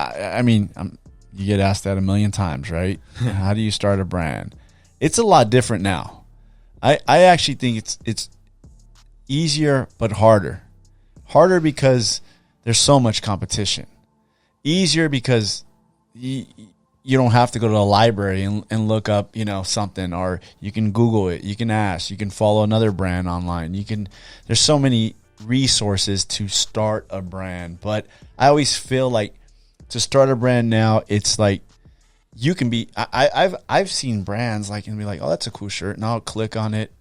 you get asked that a million times, right? How do you start a brand? It's a lot different now. I actually think it's easier, but harder. Harder because there's so much competition. Easier because you don't have to go to a library and look up, something, or you can Google it. You can ask. You can follow another brand online. There's so many resources to start a brand. But I always feel like to start a brand now, it's like you can be. I've seen brands and be like, oh, that's a cool shirt, and I'll click on it,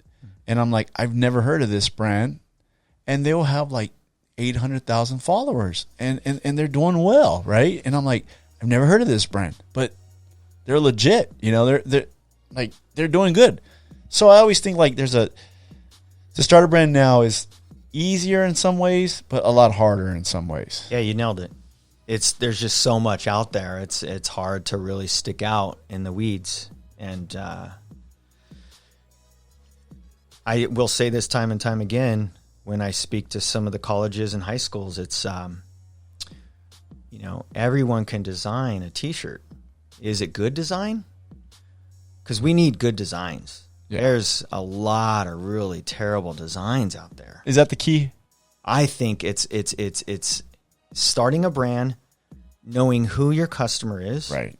and I'm like, I've never heard of this brand, and they'll have 800,000 followers, and they're doing well, right? And I'm like, I've never heard of this brand, but they're legit. They're doing good. So I always think to start a brand now is easier in some ways, but a lot harder in some ways. Yeah, you nailed it. There's just so much out there. It's hard to really stick out in the weeds. And I will say this time and time again when I speak to some of the colleges and high schools, it's everyone can design a t-shirt. Is it good design? Because we need good designs. Yeah. There's a lot of really terrible designs out there. Is that the key? I think it's starting a brand, knowing who your customer is, right,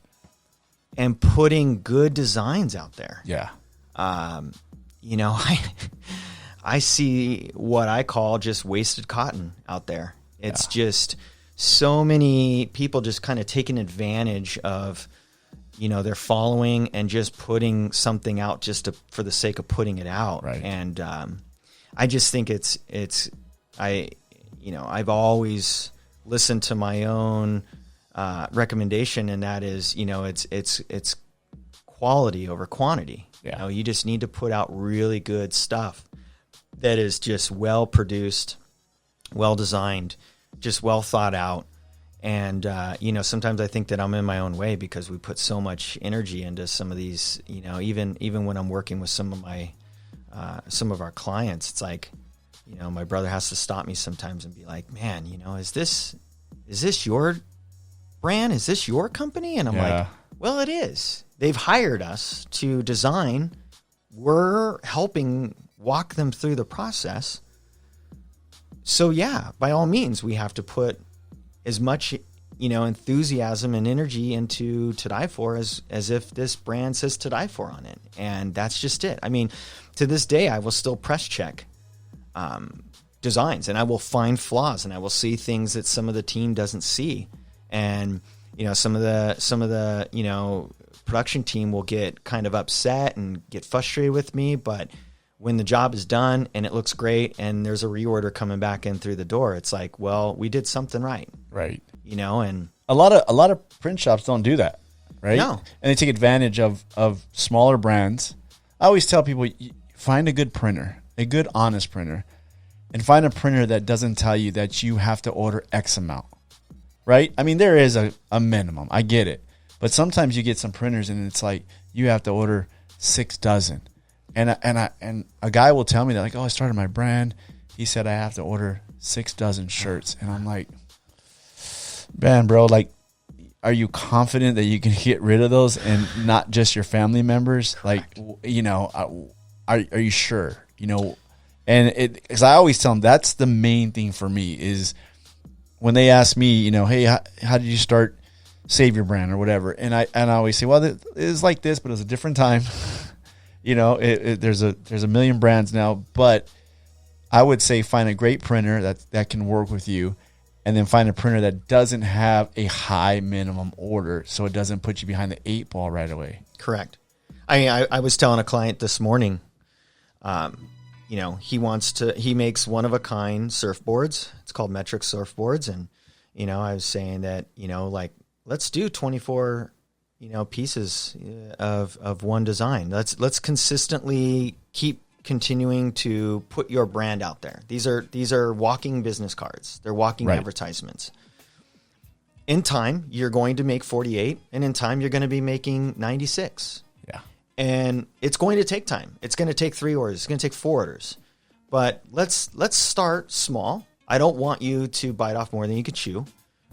and putting good designs out there. Yeah. I see what I call just wasted cotton out there. It's just so many people just kind of taking advantage of, their following and just putting something out just for the sake of putting it out. Right. And I just think I've always listened to my own recommendation, and that is, it's quality over quantity. Yeah. You just need to put out really good stuff that is just well produced, well designed, just well thought out. And, sometimes I think that I'm in my own way because we put so much energy into some of these, even when I'm working with some of our clients, it's like, my brother has to stop me sometimes and be like, man, is this your brand? Is this your company? And I'm like, well, it is. They've hired us to design. We're helping walk them through the process. So yeah, by all means, we have to put as much, enthusiasm and energy into To Die For as if this brand says To Die For on it. And that's just it. I mean, to this day, I will still press check designs, and I will find flaws, and I will see things that some of the team doesn't see. And, some of the production team will get kind of upset and get frustrated with me, but when the job is done and it looks great and there's a reorder coming back in through the door, it's like, well, we did something right. Right. And a lot of print shops don't do that, right? No. And they take advantage of smaller brands. I always tell people, find a good printer, a good honest printer, and find a printer that doesn't tell you that you have to order X amount, right? I mean, there is a minimum. I get it. But sometimes you get some printers and it's like you have to order 6 dozen. And a guy will tell me that, like, oh, I started my brand. He said I have to order 6 dozen shirts. And I'm like, man, bro, are you confident that you can get rid of those and not just your family members? Correct. Are you sure? And because I always tell them that's the main thing for me is when they ask me, hey, how did you start Save Your Brand or whatever? And I always say, well, it was like this, but it was a different time. There's a million brands now, but I would say find a great printer that can work with you, and then find a printer that doesn't have a high minimum order, so it doesn't put you behind the 8 ball right away. Correct. I was telling a client this morning, he makes one of a kind surfboards. It's called metric surfboards. And, I was saying that, let's do 24, pieces of one design. Let's consistently keep continuing to put your brand out there. These are walking business cards. They're walking advertisements. In time, you're going to make 48, and in time, you're going to be making 96. Yeah. And it's going to take time. It's going to take 3 orders. It's going to take 4 orders. But let's start small. I don't want you to bite off more than you can chew.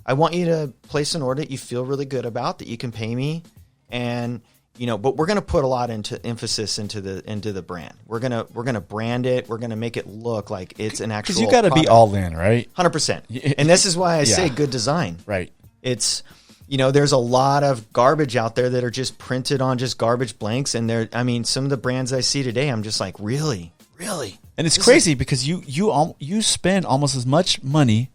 I want you to place an order that you feel really good about, that you can pay me, and but we're going to put a lot into emphasis into the brand. We're going to brand it. We're going to make it look like it's an actual. Because you got to be all in, right? 100%. And this is why I say good design. Right. It's there's a lot of garbage out there that are just printed on just garbage blanks, and some of the brands I see today, I'm just like, really. And it's crazy because you spend almost as much money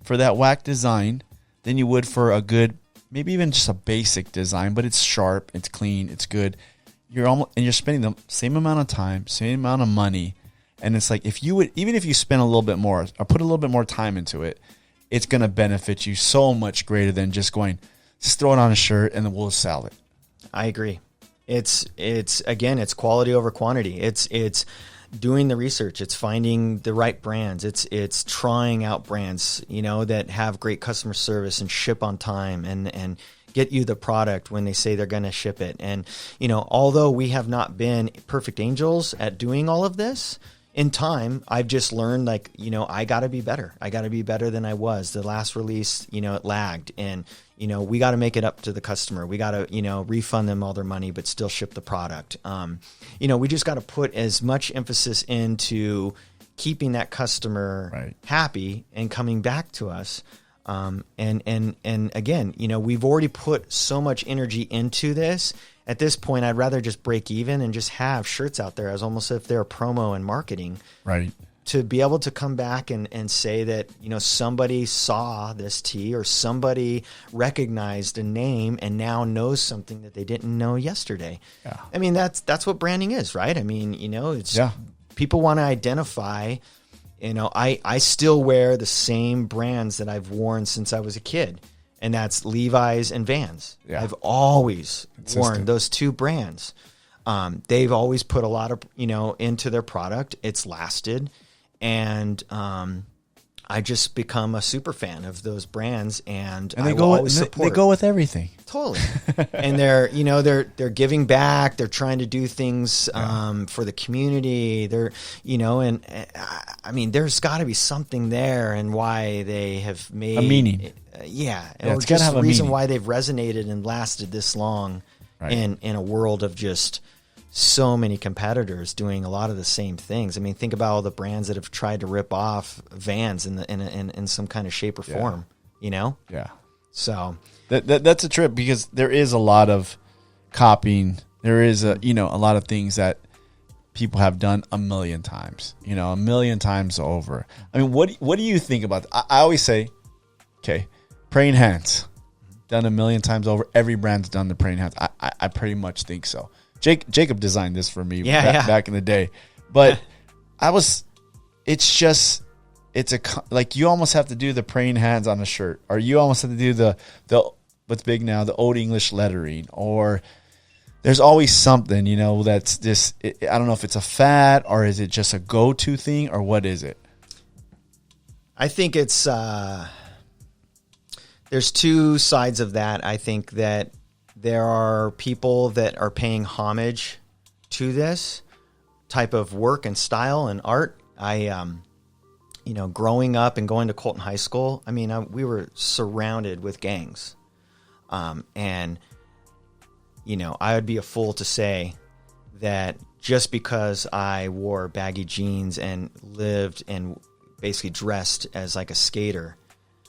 for that whack design than you would for a good, maybe even just a basic design, but it's sharp, it's clean, it's good. You're spending the same amount of time, same amount of money, and it's like even if you spend a little bit more or put a little bit more time into it, it's going to benefit you so much greater than just throw it on a shirt and then we'll sell it. I agree. It's quality over quantity. It's doing the research. It's finding the right brands. It's trying out brands, that have great customer service and ship on time and get you the product when they say they're going to ship it. And, although we have not been perfect angels at doing all of this, in time, I've just learned, I got to be better. I got to be better than I was. The last release, it lagged. And, we got to make it up to the customer. We got to, refund them all their money, but still ship the product. We just got to put as much emphasis into keeping that customer happy and coming back to us. And again, we've already put so much energy into this. At this point, I'd rather just break even and just have shirts out there as almost if they're promo and marketing. Right. To be able to come back and say that, somebody saw this tee or somebody recognized a name and now knows something that they didn't know yesterday. Yeah. That's what branding is, right? It's people want to identify. I still wear the same brands that I've worn since I was a kid. And that's Levi's and Vans. Yeah. I've always worn those 2 brands. They've always put a lot of, into their product. It's lasted. And I just become a super fan of those brands, and I will always support. They go with everything. Totally. And they're giving back. They're trying to do things for the community. They're, there's got to be something there and why they have made a meaning. Or just the reason why they've resonated and lasted this long in a world of just so many competitors doing a lot of the same things. Think about all the brands that have tried to rip off Vans in some kind of shape or form. Yeah. So that's a trip because there is a lot of copying. There is a lot of things that people have done a million times. A million times over. What do you think about that? I always say, okay, praying hands done a million times over. Every brand's done the praying hands. I pretty much think so. Jacob designed this for me back in the day, but you almost have to do the praying hands on a shirt, or you almost have to do the what's big now, the Old English lettering, or there's always something, that's this. I don't know if it's a fad or is it just a go-to thing or what is it? I think it's, there's 2 sides of that. I think that there are people that are paying homage to this type of work and style and art. Growing up and going to Colton High School, we were surrounded with gangs. I would be a fool to say that just because I wore baggy jeans and lived and basically dressed as like a skater,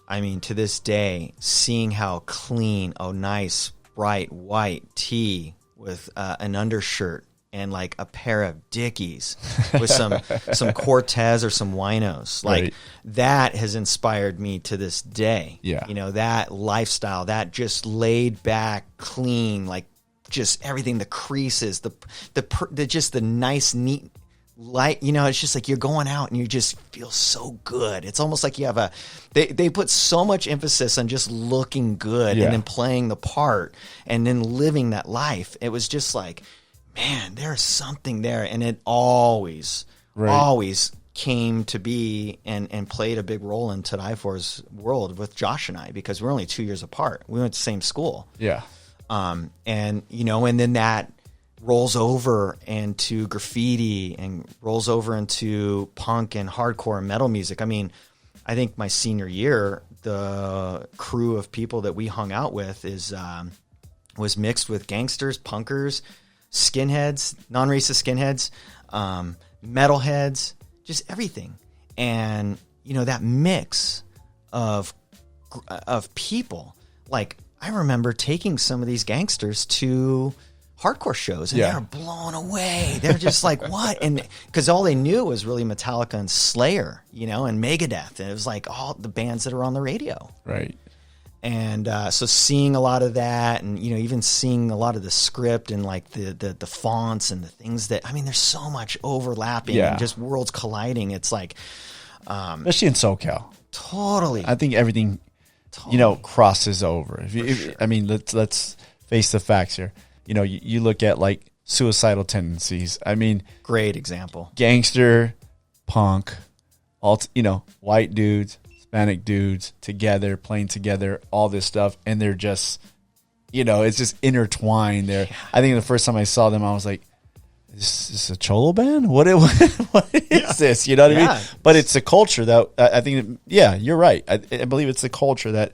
to this day, seeing how clean, nice, bright white tee with an undershirt and like a pair of Dickies with some Cortez or some Winos, that has inspired me to this day. Yeah, that lifestyle, that just laid back, clean, like just everything, the creases, the just the nice, neat light. It's just like you're going out and you just feel so good. It's almost like you have they put so much emphasis on just looking good and then playing the part and then living that life. It was just like, man, there's something there. And it always came to be and played a big role in To Die For's world with Josh and I, because we're only 2 years apart. We went to the same school. Yeah. And, you know, and then that rolls over into graffiti and rolls over into punk and hardcore and metal music. I mean, I think my senior year, the crew of people that we hung out with was mixed with gangsters, punkers, skinheads, non-racist skinheads, metalheads, just everything. And, you know, that mix of people, like, I remember taking some of these gangsters to hardcore shows, and they're blown away. They're just like, what? And because all they knew was really Metallica and Slayer, you know, and Megadeth. And it was like all the bands that are on the radio. Right. And so seeing a lot of that, and, you know, even seeing a lot of the script and like the fonts and the things that, I mean, there's so much overlapping and just worlds colliding. It's like, especially in SoCal. Totally. I think everything, you know, crosses over. I mean, let's face the facts here. You know, you look at like Suicidal Tendencies. I mean, great example. Gangster, punk, all you know, white dudes, Hispanic dudes together, playing together, all this stuff, and they're just, you know, it's just intertwined there. Yeah. I think the first time I saw them, I was like, "Is this a Cholo band? What is this?" You know what I mean? But it's a culture that I think. Yeah, you're right. I believe it's a culture that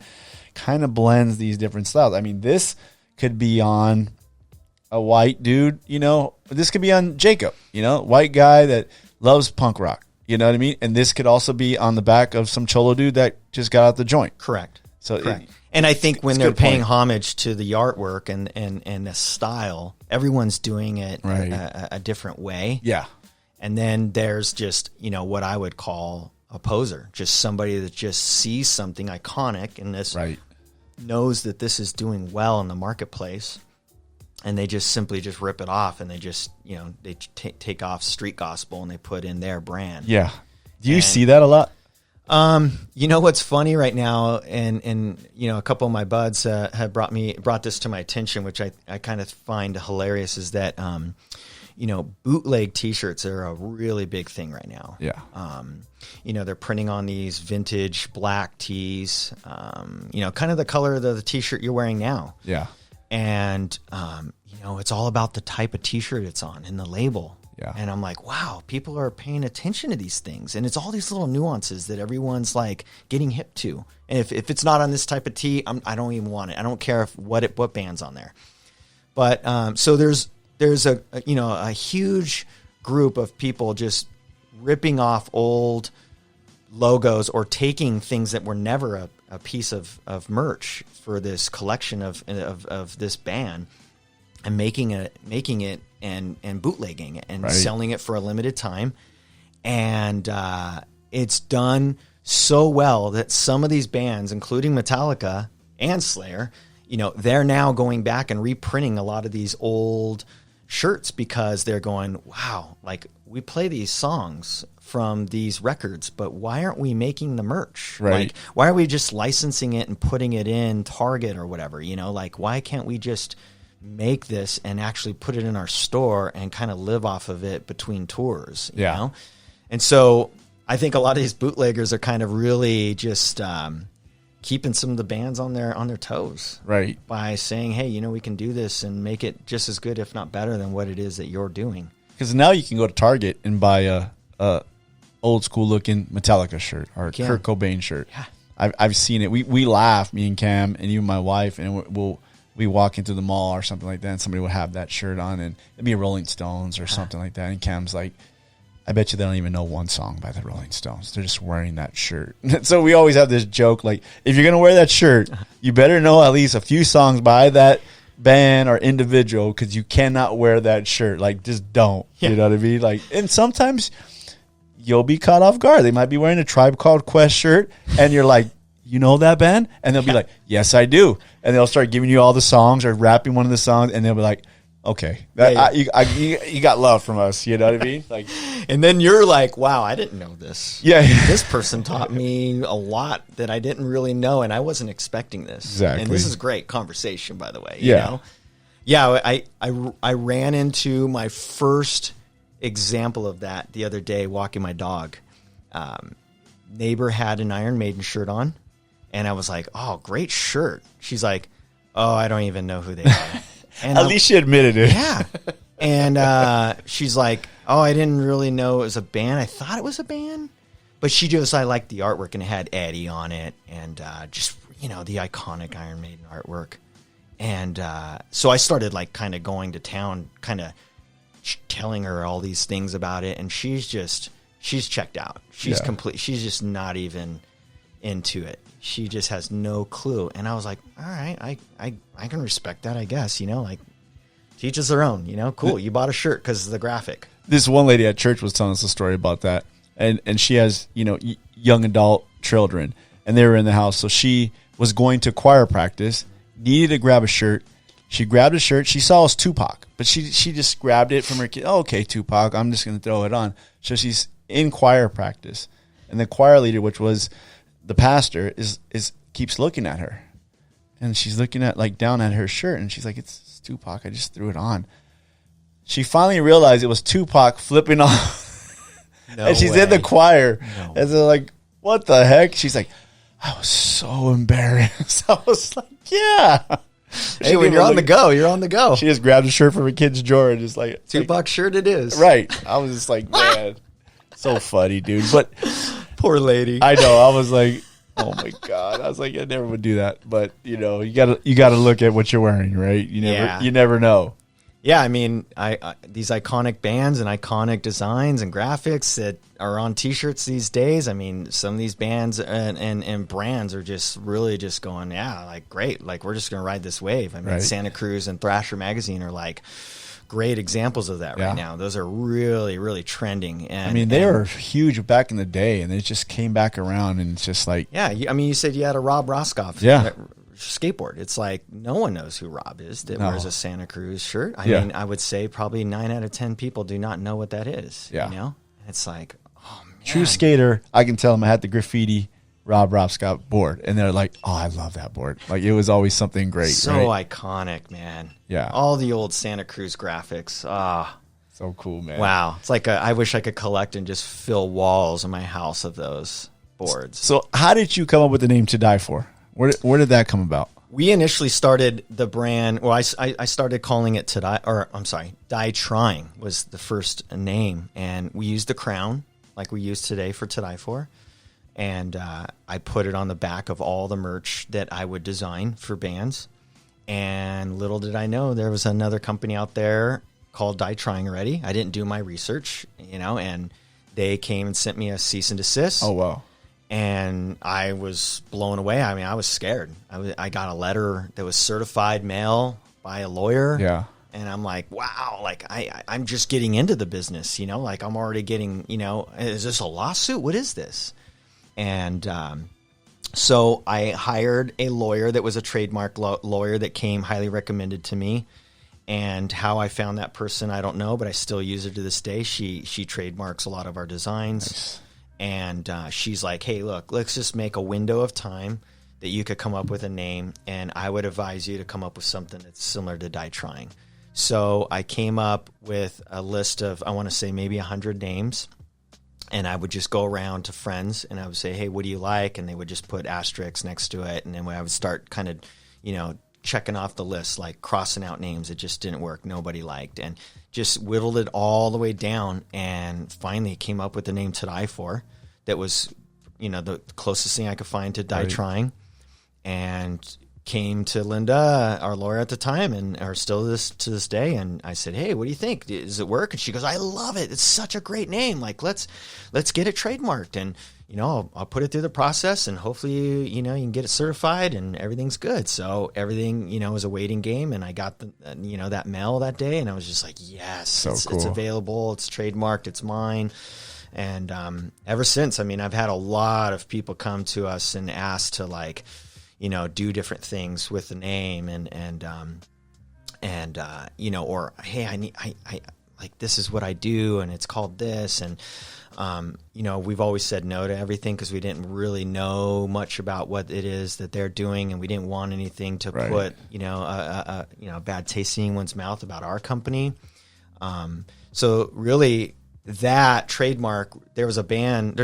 kind of blends these different styles. I mean, this could be on a white dude, you know, this could be on Jacob, you know, white guy that loves punk rock, you know what I mean? And this could also be on the back of some Cholo dude that just got out the joint. Correct. So, and I think when they're paying homage to the artwork and the style, everyone's doing it a different way. Yeah. And then there's just, you know, what I would call a poser, just somebody that just sees something iconic and this knows that this is doing well in the marketplace. And they just simply just rip it off, and they just, you know, they take off street gospel and they put in their brand. Yeah. Do you see that a lot? You know what's funny right now, and you know, a couple of my buds have brought this to my attention, which I kind of find hilarious, is that you know, bootleg T-shirts are a really big thing right now. Yeah. You know, they're printing on these vintage black tees. You know, kind of the color of the T-shirt you're wearing now. Yeah. And, you know, it's all about the type of T-shirt it's on and the label. Yeah. And I'm like, wow, people are paying attention to these things. And it's all these little nuances that everyone's like getting hip to. And if it's not on this type of tee, I don't even want it. I don't care what band's on there. But so there's a you know, a huge group of people just ripping off old logos or taking things that were never a piece of merch for this collection of this band, and making it and bootlegging it and selling it for a limited time. And it's done so well that some of these bands, including Metallica and Slayer, you know, they're now going back and reprinting a lot of these old shirts, because they're going, wow, like, we play these songs from these records, but why aren't we making the merch? Right. Like, why are we just licensing it and putting it in Target or whatever? You know, like, why can't we just make this and actually put it in our store and kind of live off of it between tours? You know? And so I think a lot of these bootleggers are kind of really just keeping some of the bands on their toes, right? By saying, hey, you know, we can do this and make it just as good, if not better, than what it is that you're doing. Because now you can go to Target and buy a old school looking Metallica shirt or a Kurt Cobain shirt. Yeah. I've seen it. We laugh, me and Cam and you and my wife, and we walk into the mall or something like that, and somebody will have that shirt on, and it'd be Rolling Stones or something like that. And Cam's like, I bet you they don't even know one song by the Rolling Stones. They're just wearing that shirt. So we always have this joke, like, if you're going to wear that shirt, you better know at least a few songs by that band or individual, because you cannot wear that shirt. Like, just don't. You know what I mean? Like, and sometimes you'll be caught off guard. They might be wearing a Tribe Called Quest shirt, and you're like, you know that band? And they'll be like, yes, I do. And they'll start giving you all the songs or rapping one of the songs, and they'll be like, okay, you got love from us. You know what I mean? Like, and then you're like, wow, I didn't know this. Yeah. This person taught me a lot that I didn't really know, and I wasn't expecting this. Exactly. And this is great conversation, by the way. You know? Yeah, I ran into my first example of that the other day walking my dog. Neighbor had an Iron Maiden shirt on, and I was like, "Oh, great shirt." She's like, "Oh, I don't even know who they are." And At least she admitted it. yeah. And she's like, "Oh, I didn't really know it was a band. I thought it was a band." But I liked the artwork, and it had Eddie on it, and just, the iconic Iron Maiden artwork. And so I started like kind of going to town, kind of telling her all these things about it, and she's checked out. She's complete. She's just not even into it. She just has no clue. And I was like, all right, I can respect that, I guess. Like, teach us their own. Cool. You bought a shirt because of the graphic. This one lady at church was telling us a story about that, and she has young adult children, and they were in the house, so she was going to choir practice, needed to grab a shirt. She grabbed a shirt. She saw it was Tupac, but she just grabbed it from her kid. Oh, okay, Tupac. I'm just going to throw it on. So she's in choir practice, and the choir leader, which was the pastor, is keeps looking at her, and she's looking at down at her shirt, and she's like, "It's Tupac. I just threw it on." She finally realized it was Tupac flipping off, and she's in the choir, and they're like, "What the heck?" She's like, "I was so embarrassed." I was like, "Yeah." Hey, when you're on the go, you're on the go. She just grabbed a shirt from her kid's drawer and just like Tupac shirt it is. Right. I was just like, man, so funny, dude. But poor lady. I know. I was like, oh my God. I was like, I never would do that. But you gotta look at what you're wearing, right? You never know. Yeah, I mean, these iconic bands and iconic designs and graphics that are on T-shirts these days. I mean, some of these bands and brands are just really just going, great. Like, we're just going to ride this wave. I mean, right. Santa Cruz and Thrasher Magazine are like great exampes of that right now. Those are really, really trending. And I mean, they were huge back in the day, and it just came back around, and it's just like, I mean, you said you had a Rob Roscoff. Skateboard. It's like no one knows who Rob is that wears a Santa Cruz shirt. I mean, I would say probably 9 out of 10 people do not know what that is. Yeah. It's like, oh man. True skater, I can tell them I had the graffiti Rob Scott board, and they're like, oh, I love that board. Like, it was always something great. So iconic, man. Yeah. All the old Santa Cruz graphics. So cool, man. Wow. It's like I wish I could collect and just fill walls in my house of those boards. So how did you come up with the name To Die For? Where did that come about? We initially started the brand. Well, I started calling it Die Trying was the first name, and we used the crown like we use today for To Die For, and I put it on the back of all the merch that I would design for bands. And little did I know there was another company out there called Die Trying already. I didn't do my research, and they came and sent me a cease and desist. Oh wow. And I was blown away. I mean, I was scared. I got a letter that was certified mail by a lawyer. Yeah. And I'm like, wow, like I'm just getting into the business, like I'm already getting, is this a lawsuit? What is this? And so I hired a lawyer that was a trademark lawyer that came highly recommended to me. And how I found that person, I don't know, but I still use her to this day. She trademarks a lot of our designs. Nice. And she's like, hey, look, let's just make a window of time that you could come up with a name, and I would advise you to come up with something that's similar to Die Trying. So I came up with a list of, I want to say maybe 100 names, and I would just go around to friends, and I would say, hey, what do you like? And they would just put asterisks next to it, and then when I would start kind of, checking off the list, like crossing out names that just didn't work, nobody liked, and just whittled it all the way down, and finally came up with the name To Die For. That was, the closest thing I could find to Die Trying, and came to Linda, our lawyer at the time, and are still to this day. And I said, hey, what do you think? Does it work? And she goes, I love it. It's such a great name. Like, let's get it trademarked. And, I'll put it through the process, and hopefully, you can get it certified and everything's good. So everything, was a waiting game. And I got that mail that day, and I was just like, yes, cool. It's available. It's trademarked. It's mine. And ever since, I mehey, I've had a lot of people come to us and ask to do different things with the name, or hey, like, this is what I do, and it's called this. And, you know, we've always said no to everything because we didn't really know much about what it is that they're doing, and we didn't want anything to put, you know, a bad taste in anyone's mouth about our company. So really, that trademark, there's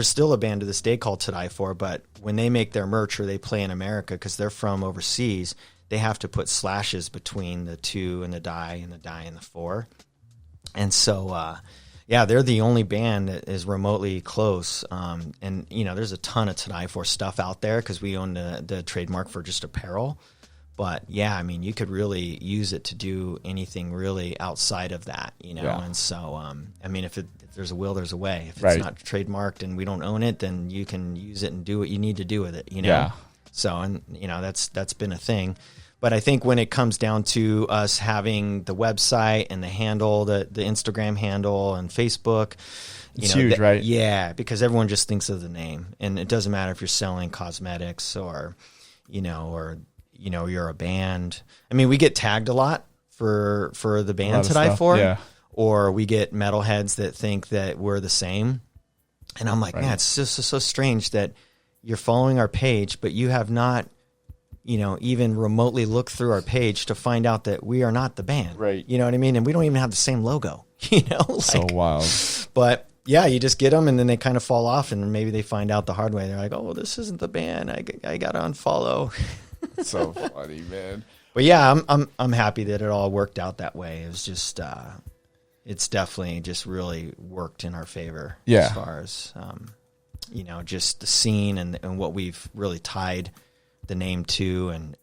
still a band to this day called To Die For, but when they make their merch or they play in America, because they're from overseas, they have to put slashes between the 2 and the die and the die and the 4. And so, they're the only band that is remotely close. And, you know, there's a ton of To Die For stuff out there because we own the trademark for just apparel. But, yeah, I mean, you could really use it to do anything really outside of that, you know. Yeah. And so, I mean, if there's a will, there's a way. If it's not trademarked and we don't own it, then you can use it and do what you need to do with it, you know. Yeah. So, and, you know, that's been a thing. But I think when it comes down to us having the website and the handle, the Instagram handle and Facebook, it's huge, right? Yeah, because everyone just thinks of the name. And it doesn't matter if you're selling cosmetics or you're a band. I mean, we get tagged a lot for the band To Die For. Yeah. Or we get metalheads that think that we're the same. And I'm like, man, it's just so strange that you're following our page, but you have not, you know, even remotely looked through our page to find out that we are not the band. Right. You know what I mean? And we don't even have the same logo, you know? Like, so wild. But yeah, you just get them and then they kind of fall off and maybe they find out the hard way. They're like, oh, this isn't the band. I got to unfollow. So funny, man. But yeah, I'm happy that it all worked out that way. It was just, it's definitely just really worked in our favor as far as, you know, just the scene and what we've really tied the name to and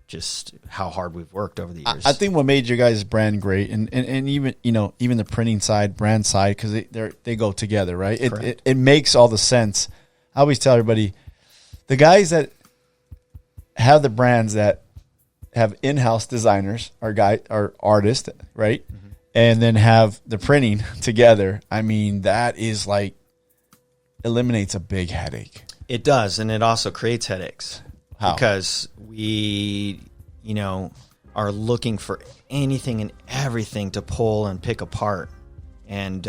just how hard we've worked over the years. I think what made your guys' brand great and even, you know, even the printing side, brand side, because they go together, right? It makes all the sense. I always tell everybody, the guys that have the brands that have in-house designers are artists, right? Mm-hmm. And then have the printing together. I mean, that is like eliminates a big headache. It does, and it also creates headaches. How? Because we, you know, are looking for anything and everything to pull and pick apart. And,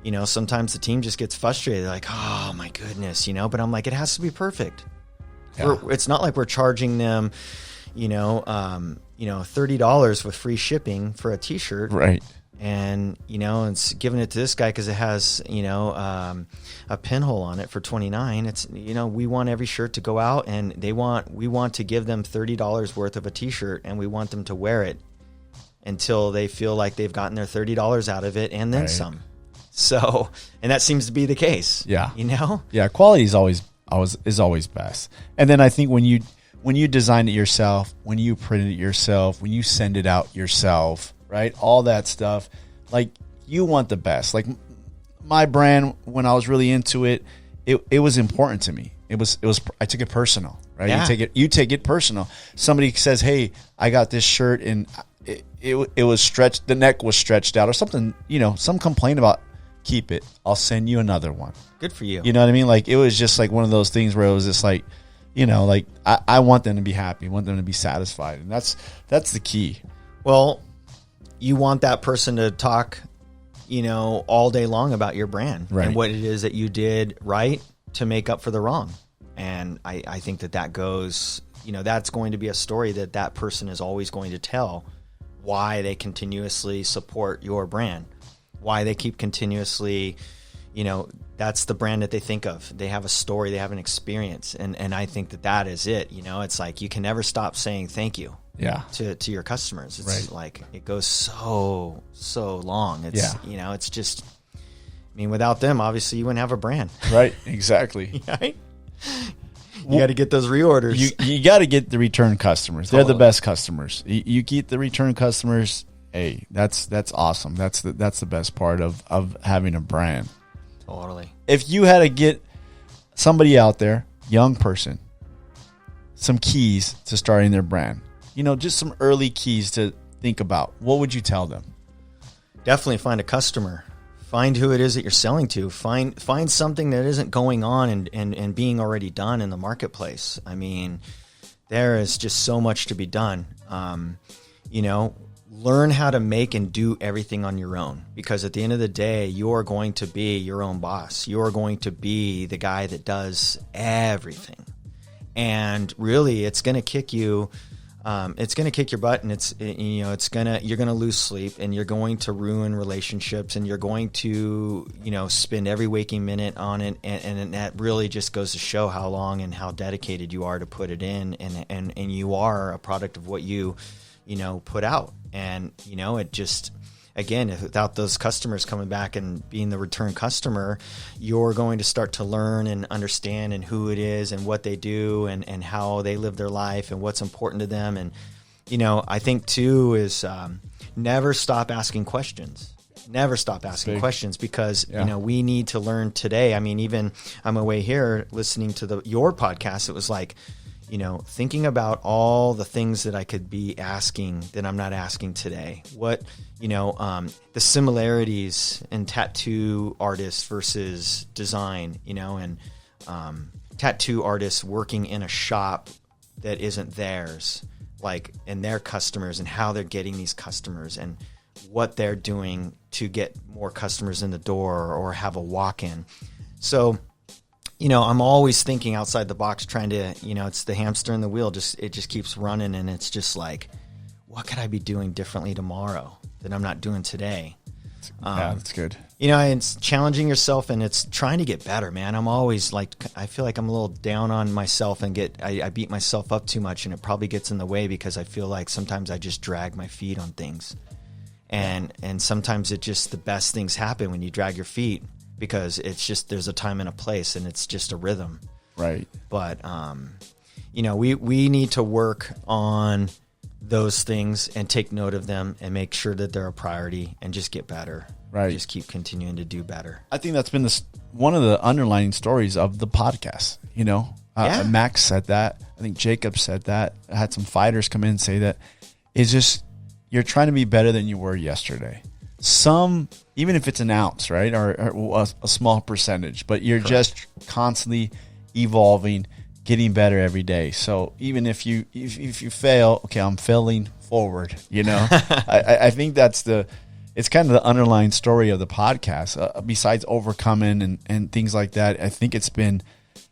you know, sometimes the team just gets frustrated. They're like, oh, my goodness, you know. But I'm like, it has to be perfect. Yeah. It's not like we're charging them, $30 with free shipping for a T-shirt. Right. And, you know, it's giving it to this guy because it has, you know, a pinhole on it for $29. It's, you know, we want every shirt to go out and we want to give them $30 worth of a T-shirt and we want them to wear it until they feel like they've gotten their $30 out of it and then some. So, and that seems to be the case. Yeah. You know? Yeah. Quality is always best. And then I think when you design it yourself, when you print it yourself, when you send it out yourself, right? All that stuff. Like, you want the best. Like, my brand, when I was really into it, it was important to me. It was I took it personal, right? Yeah. You take it personal. Somebody says, "Hey, I got this shirt and it was stretched, the neck was stretched out," or something, you know, some complaint about, keep it. I'll send you another one. Good for you. You know what I mean? Like, it was just like one of those things where it was just like, you know, like I want them to be happy, I want them to be satisfied. And that's the key. Well, you want that person to talk, you know, all day long about your brand and what it is that you did right to make up for the wrong. And I think that goes, you know, that's going to be a story that person is always going to tell, why they continuously support your brand, why they keep continuously, you know, that's the brand that they think of. They have a story, they have an experience. And I think that is it. You know, it's like you can never stop saying thank you. Yeah. To your customers. It's like it goes so long. It's you know, it's just, I mean, without them, obviously you wouldn't have a brand. Right. Exactly. Right? You got to get those reorders. You got to get the return customers. They're the best customers. You get the return customers. Hey, that's awesome. That's the best part of having a brand. Totally. If you had to get somebody out there, young person, some keys to starting their brand, you know, just some early keys to think about, what would you tell them? Definitely find a customer. Find who it is that you're selling to. Find something that isn't going on and being already done in the marketplace. I mean, there is just so much to be done. You know, learn how to make and do everything on your own, because at the end of the day, you're going to be your own boss. You're going to be the guy that does everything. And really, it's going to kick you. It's going to kick your butt, and you're going to lose sleep, and you're going to ruin relationships, and you're going to, spend every waking minute on it. And that really just goes to show how long and how dedicated you are to put it in. And you are a product of what you put out. And, it just, again, without those customers coming back and being the return customer, you're going to start to learn and understand and who it is and what they do and how they live their life and what's important to them. And, I think too is never stop asking questions. Never stop asking questions, because, we need to learn today. I mean, even on my way here, listening to your podcast, it was like, thinking about all the things that I could be asking that I'm not asking today. What, the similarities in tattoo artists versus design, and tattoo artists working in a shop that isn't theirs, and their customers and how they're getting these customers and what they're doing to get more customers in the door or have a walk-in. So, I'm always thinking outside the box, trying to, it's the hamster in the wheel. It just keeps running, and it's just like, what could I be doing differently tomorrow that I'm not doing today? Yeah, that's good. It's challenging yourself, and it's trying to get better, man. I'm always I feel like I'm a little down on myself and I beat myself up too much, and it probably gets in the way because I feel like sometimes I just drag my feet on things. And sometimes the best things happen when you drag your feet, because it's just, there's a time and a place, and it's just a rhythm. Right. But, we need to work on those things and take note of them and make sure that they're a priority and just get better. Right. Just keep continuing to do better. I think that's been one of the underlying stories of the podcast. Max said that. I think Jacob said that. I had some fighters come in and say that. It's just, you're trying to be better than you were yesterday. Even if it's an ounce, right, or a small percentage, but you're just constantly evolving, getting better every day. So even if you fail, okay, I'm failing forward. I think it's kind of the underlying story of the podcast. Besides overcoming and things like that, I think it's been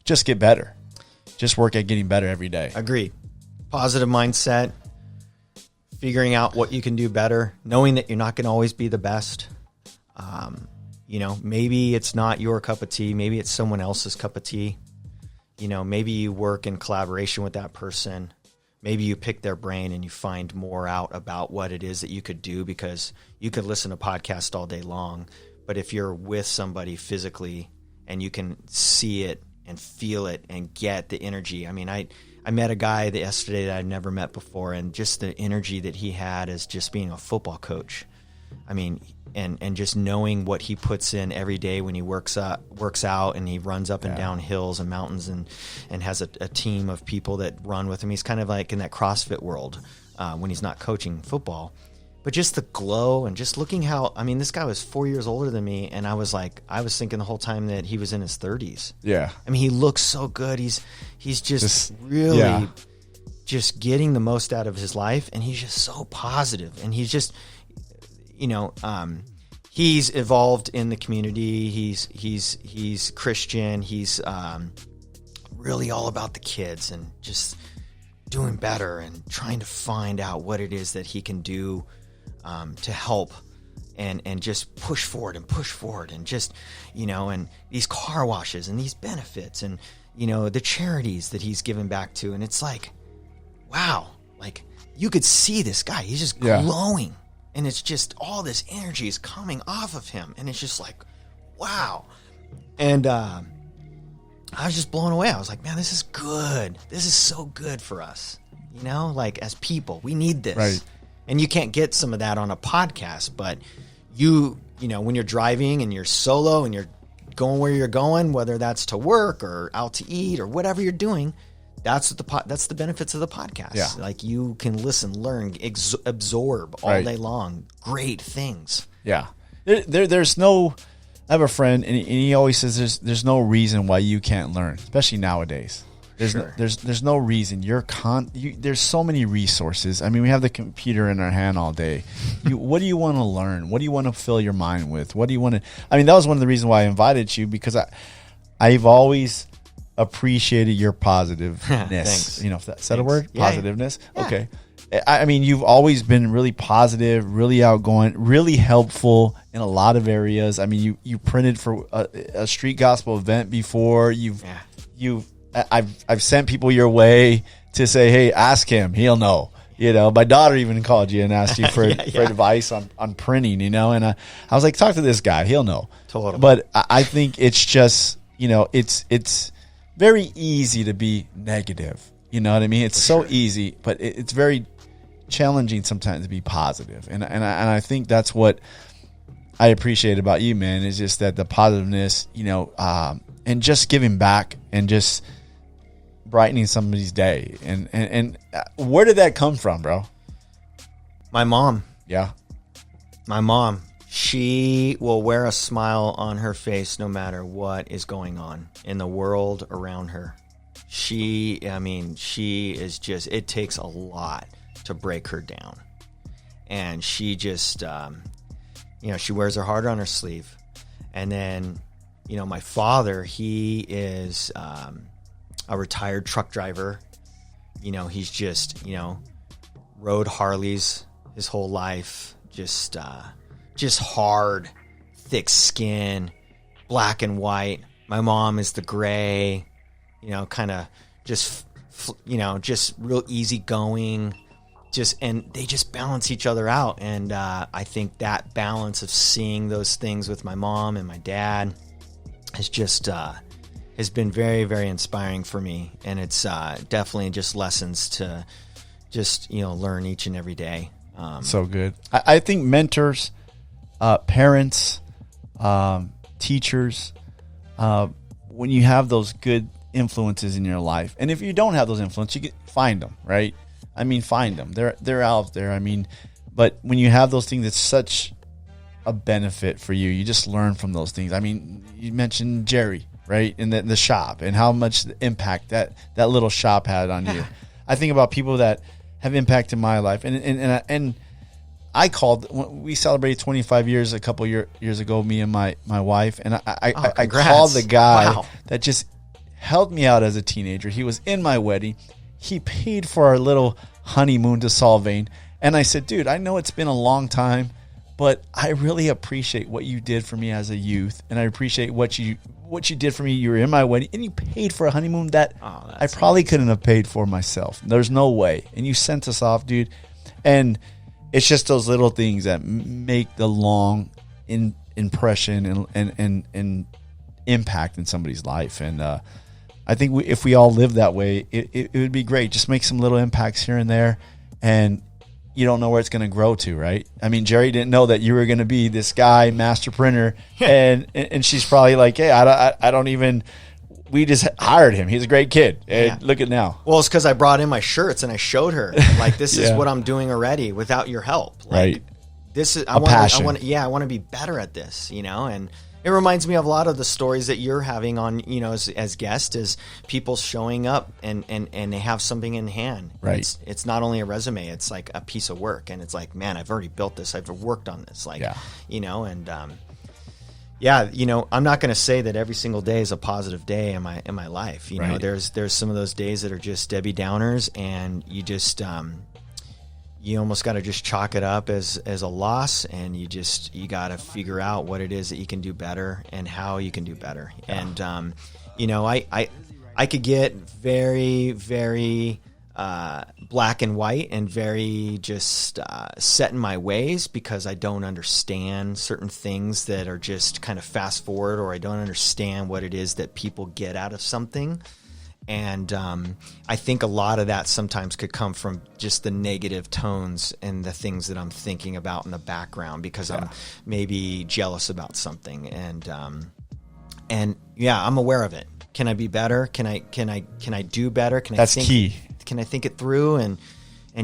just get better, just work at getting better every day. Agreed. Positive mindset. Figuring out what you can do better, knowing that you're not going to always be the best. Maybe it's not your cup of tea. Maybe it's someone else's cup of tea. Maybe you work in collaboration with that person. Maybe you pick their brain and you find more out about what it is that you could do, because you could listen to podcasts all day long. But if you're with somebody physically and you can see it and feel it and get the energy. I mean, I met a guy yesterday that I'd never met before, and just the energy that he had as just being a football coach. I mean, and just knowing what he puts in every day when he works out and he runs up and down hills and mountains and has a team of people that run with him. He's kind of like in that CrossFit world when he's not coaching football. But just the glow and just looking this guy was 4 years older than me, and I was thinking the whole time that he was in his 30s. Yeah. I mean, he looks so good. He's just really just getting the most out of his life, and he's just so positive. And he's just, he's evolved in the community. He's Christian. He's really all about the kids and just doing better and trying to find out what it is that he can do to help and just push forward and just, and these car washes and these benefits and, the charities that he's given back to. And it's like, wow, like you could see this guy, he's just glowing, and it's just all this energy is coming off of him. And it's just like, wow. And, I was just blown away. I was like, man, this is good. This is so good for us. Like as people, we need this. Right. And you can't get some of that on a podcast, but when you're driving and you're solo and you're going where you're going, whether that's to work or out to eat or whatever you're doing, that's the benefits of the podcast. Yeah. Like you can listen, learn, absorb all day long. Great things. Yeah. There's no, I have a friend and he always says there's no reason why you can't learn, especially nowadays. There's no reason. There's so many resources. I mean, we have the computer in our hand all day. What do you want to learn? What do you want to fill your mind with? What do you want to? I mean, that was one of the reasons why I invited you, because I've always appreciated your positiveness. You know, if that's a word, positiveness. Yeah. Okay. I mean, you've always been really positive, really outgoing, really helpful in a lot of areas. I mean, you printed for a street gospel event before. I've sent people your way to say, hey, ask him, he'll know. You know, my daughter even called you and asked you for advice on printing. You know, and I was like, talk to this guy, he'll know. Totally. But I think it's just, you know, it's very easy to be negative. You know what I mean? It's so easy, but it's very challenging sometimes to be positive. And I think that's what I appreciate about you, man, is just that the positiveness, you know, and just giving back and just brightening somebody's day. And where did that come from, bro? My mom. Yeah. My mom. She will wear a smile on her face no matter what is going on in the world around her. She is just, it takes a lot to break her down. And she just, you know, she wears her heart on her sleeve. And then, you know, my father, he is a retired truck driver. You know, he's just, you know, rode Harleys his whole life. Just hard, thick skin, black and white. My mom is the gray, you know, kind of just, you know, just real easygoing. And they just balance each other out. And I think that balance of seeing those things with my mom and my dad has just has been very, very inspiring for me. And it's definitely just lessons to just, you know, learn each and every day. So good. I think mentors, parents, teachers, when you have those good influences in your life, and if you don't have those influences, you find them, right? I mean, find them. They're out there. I mean, but when you have those things, it's such a benefit for you. You just learn from those things. I mean, you mentioned Jerry, right, in the shop, and how much impact that little shop had on you. I think about people that have impacted my life, and I called. We celebrated 25 years a couple years ago, me and my wife, and I called the guy that just helped me out as a teenager. He was in my wedding. He paid for our little honeymoon to Solvang. And I said, dude, I know it's been a long time, but I really appreciate what you did for me as a youth. And I appreciate what you did for me. You were in my wedding, and you paid for a honeymoon that I probably couldn't have paid for myself. There's no way. And you sent us off, dude. And it's just those little things that make the long impression and impact in somebody's life. And I think if we all live that way, it would be great. Just make some little impacts here and there, and you don't know where it's going to grow to, right? I mean, Jerry didn't know that you were going to be this guy, master printer, and she's probably like, hey, I don't even. We just hired him. He's a great kid. And look at now. Well, it's because I brought in my shirts and I showed her, like, this is what I'm doing already without your help. Like, right. This is I want to be better at this, you know, and. It reminds me of a lot of the stories that you're having on, you know, as guests, is people showing up and they have something in hand. Right. It's not only a resume, it's like a piece of work. And it's like, man, I've already built this. I've worked on this. Like, you know, and you know, I'm not going to say that every single day is a positive day in my life. You know, there's some of those days that are just Debbie Downers, and you just, you almost got to just chalk it up as a loss, and you got to figure out what it is that you can do better and how you can do better. Yeah. And, you know, I could get very, very black and white and very just set in my ways because I don't understand certain things that are just kind of fast forward, or I don't understand what it is that people get out of something. And I think a lot of that sometimes could come from just the negative tones and the things that I'm thinking about in the background because I'm maybe jealous about something. And yeah, I'm aware of it. Can I be better? Can I do better? That's key. Can I think it through and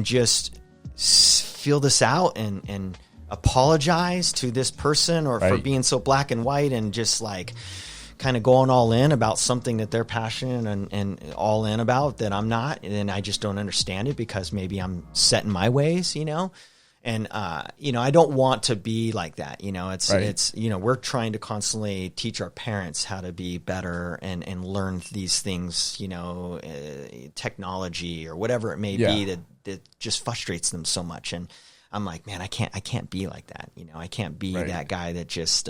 just feel this out and apologize to this person or for being so black and white and just like kind of going all in about something that they're passionate and all in about that I'm not, and I just don't understand it because maybe I'm set in my ways, you know. And, you know, I don't want to be like that. You know, it's, you know, we're trying to constantly teach our parents how to be better and learn these things, you know, technology or whatever it may be that just frustrates them so much. And I'm like, man, I can't be like that. You know, I can't be that guy that just,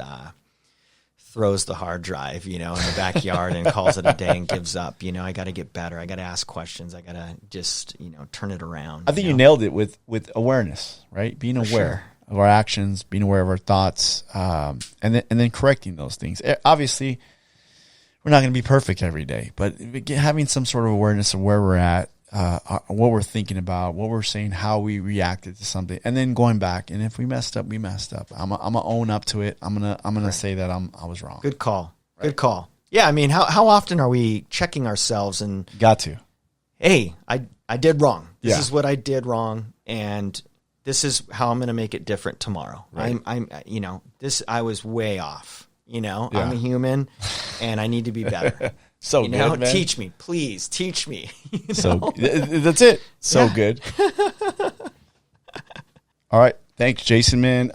throws the hard drive, you know, in the backyard and calls it a day and gives up. You know, I got to get better. I got to ask questions. I got to just, you know, turn it around. I think you nailed it with awareness, right? Being aware of our actions, being aware of our thoughts, and then correcting those things. Obviously, we're not going to be perfect every day, but having some sort of awareness of where we're at, what we're thinking about, what we're saying, how we reacted to something, and then going back. And if we messed up, we messed up. I'm gonna own up to it. I'm gonna say that I was wrong. Good call. Right. Good call. Yeah, I mean, how often are we checking ourselves and got to? Hey, I did wrong. This is what I did wrong, and this is how I'm gonna make it different tomorrow. Right. I'm you know, I was way off. You know, I'm a human, and I need to be better. So you good, know, man. Teach me, please, teach me. You know? So that's it. So good. All right, thanks, Jason, man.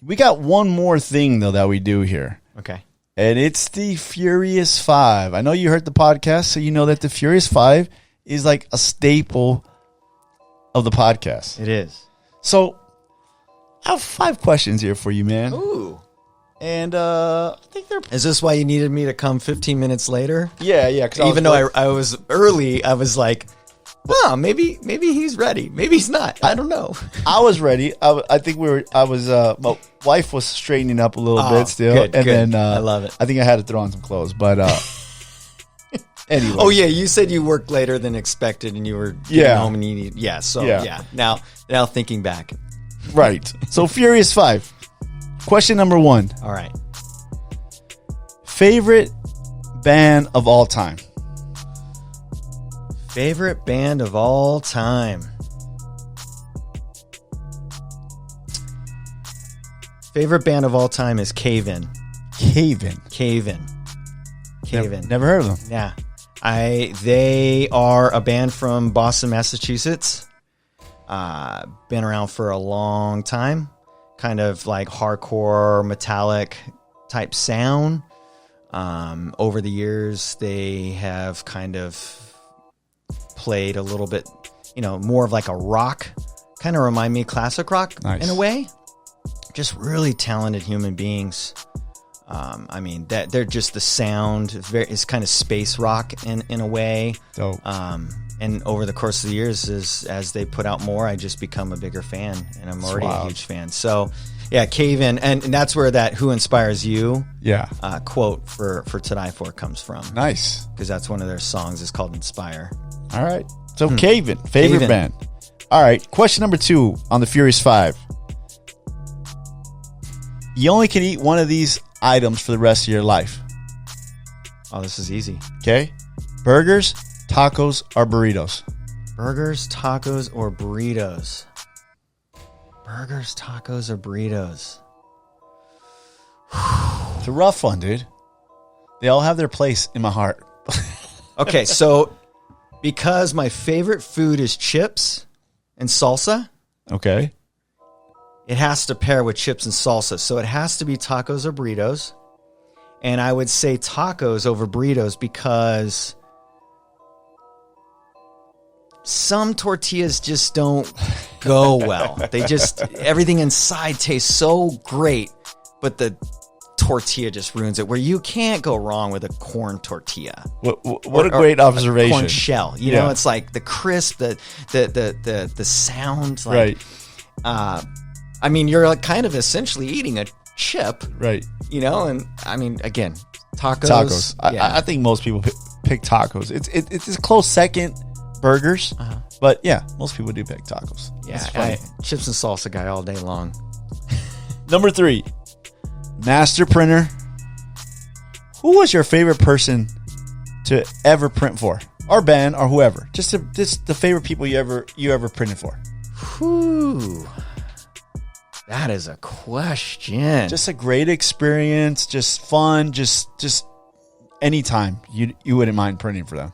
We got one more thing though that we do here. Okay, and it's the Furious 5. I know you heard the podcast, so you know that the Furious 5 is like a staple of the podcast. It is. So I have 5 questions here for you, man. Ooh. And I think they're... Is this why you needed me to come 15 minutes later? Yeah. Even though I was early, I was like, oh, maybe he's ready. Maybe he's not. I don't know. I was ready. I think my wife was straightening up a little bit still. Good. Then I love it. I think I had to throw on some clothes. But anyway. Oh, yeah. You said you worked later than expected and you were getting home and you needed... Yeah. So, yeah. Now thinking back. Right. So, Furious 5. Question number 1. All right. Favorite band of all time? Favorite band of all time? Favorite band of all time is Cave-In. Cave-In. Never heard of them. Yeah. They are a band from Boston, Massachusetts. Been around for a long time. Kind of like hardcore metallic type sound. Over the years, they have kind of played a little bit, you know, more of like a rock. Kind of remind me of classic rock in a way. Just really talented human beings. I mean, that they're just the sound. It's kind of space rock in a way. Dope. And over the course of the years, as they put out more, I just become a bigger fan, and I'm already a huge fan. So, yeah, Cave-In, and that's where that "Who Inspires You" quote for To Die For comes from. Nice, because that's one of their songs. It's called "Inspire." All right, so Cave-In, favorite band. All right, question number 2 on the Furious 5. You only can eat one of these items for the rest of your life. Oh, this is easy. Okay, burgers, tacos, or burritos? Burgers, tacos, or burritos? Burgers, tacos, or burritos? It's a rough one, dude. They all have their place in my heart. Okay, so because my favorite food is chips and salsa, okay, it has to pair with chips and salsa. So it has to be tacos or burritos. And I would say tacos over burritos because some tortillas just don't go well. Everything inside tastes so great, but the tortilla just ruins it, where you can't go wrong with a corn tortilla. What a great observation. Corn shell. You know, it's like the crisp, the sound. Like, right. I mean, you're like kind of essentially eating a chip. Right. You know, and I mean, again, tacos. Tacos. I think most people pick tacos. It's a close second, burgers. But yeah, most people do pick tacos. Yeah, chips and salsa guy all day long. Number 3, master printer. Who was your favorite person to ever print for, or band, or whoever? Just the favorite people you ever printed for. Whew. That is a question. Just a great experience, just fun, just anytime you wouldn't mind printing for them.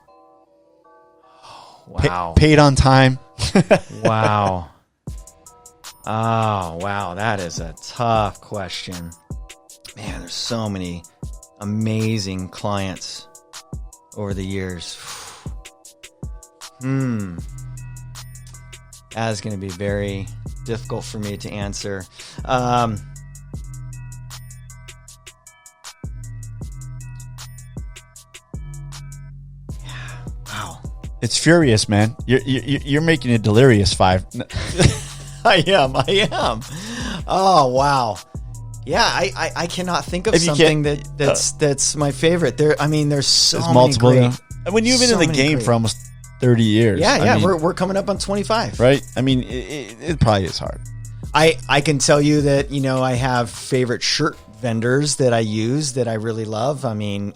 Wow. Paid on time. Wow. Oh, wow. That is a tough question. Man, there's so many amazing clients over the years. That is going to be very difficult for me to answer. Wow. It's furious, man. You're making it delirious 5. I am. Oh, wow. Yeah, I cannot think of something that's my favorite. There's so multiple. many great. When you've been in the game for almost 30 years. Yeah, we're coming up on 25. Right? I mean, it probably is hard. I can tell you that, I have favorite shirt vendors that I use that I really love. I mean,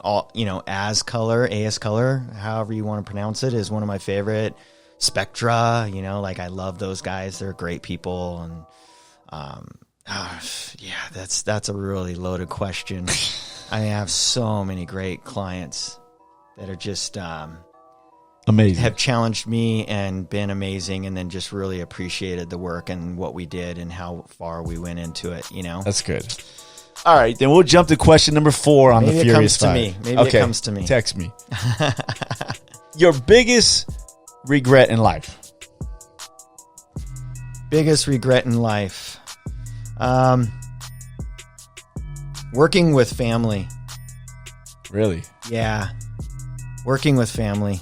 AS Color, however you want to pronounce it, is one of my favorite. Spectra, I love those guys. They're great people. And that's a really loaded question. I have so many great clients that are just amazing, have challenged me and been amazing, and then just really appreciated the work and what we did and how far we went into it. That's good. All right, then we'll jump to question number 4 on Maybe the Furious 5. Maybe it comes to me. Text me. Your biggest regret in life. Biggest regret in life. Working with family. Really? Yeah. Working with family.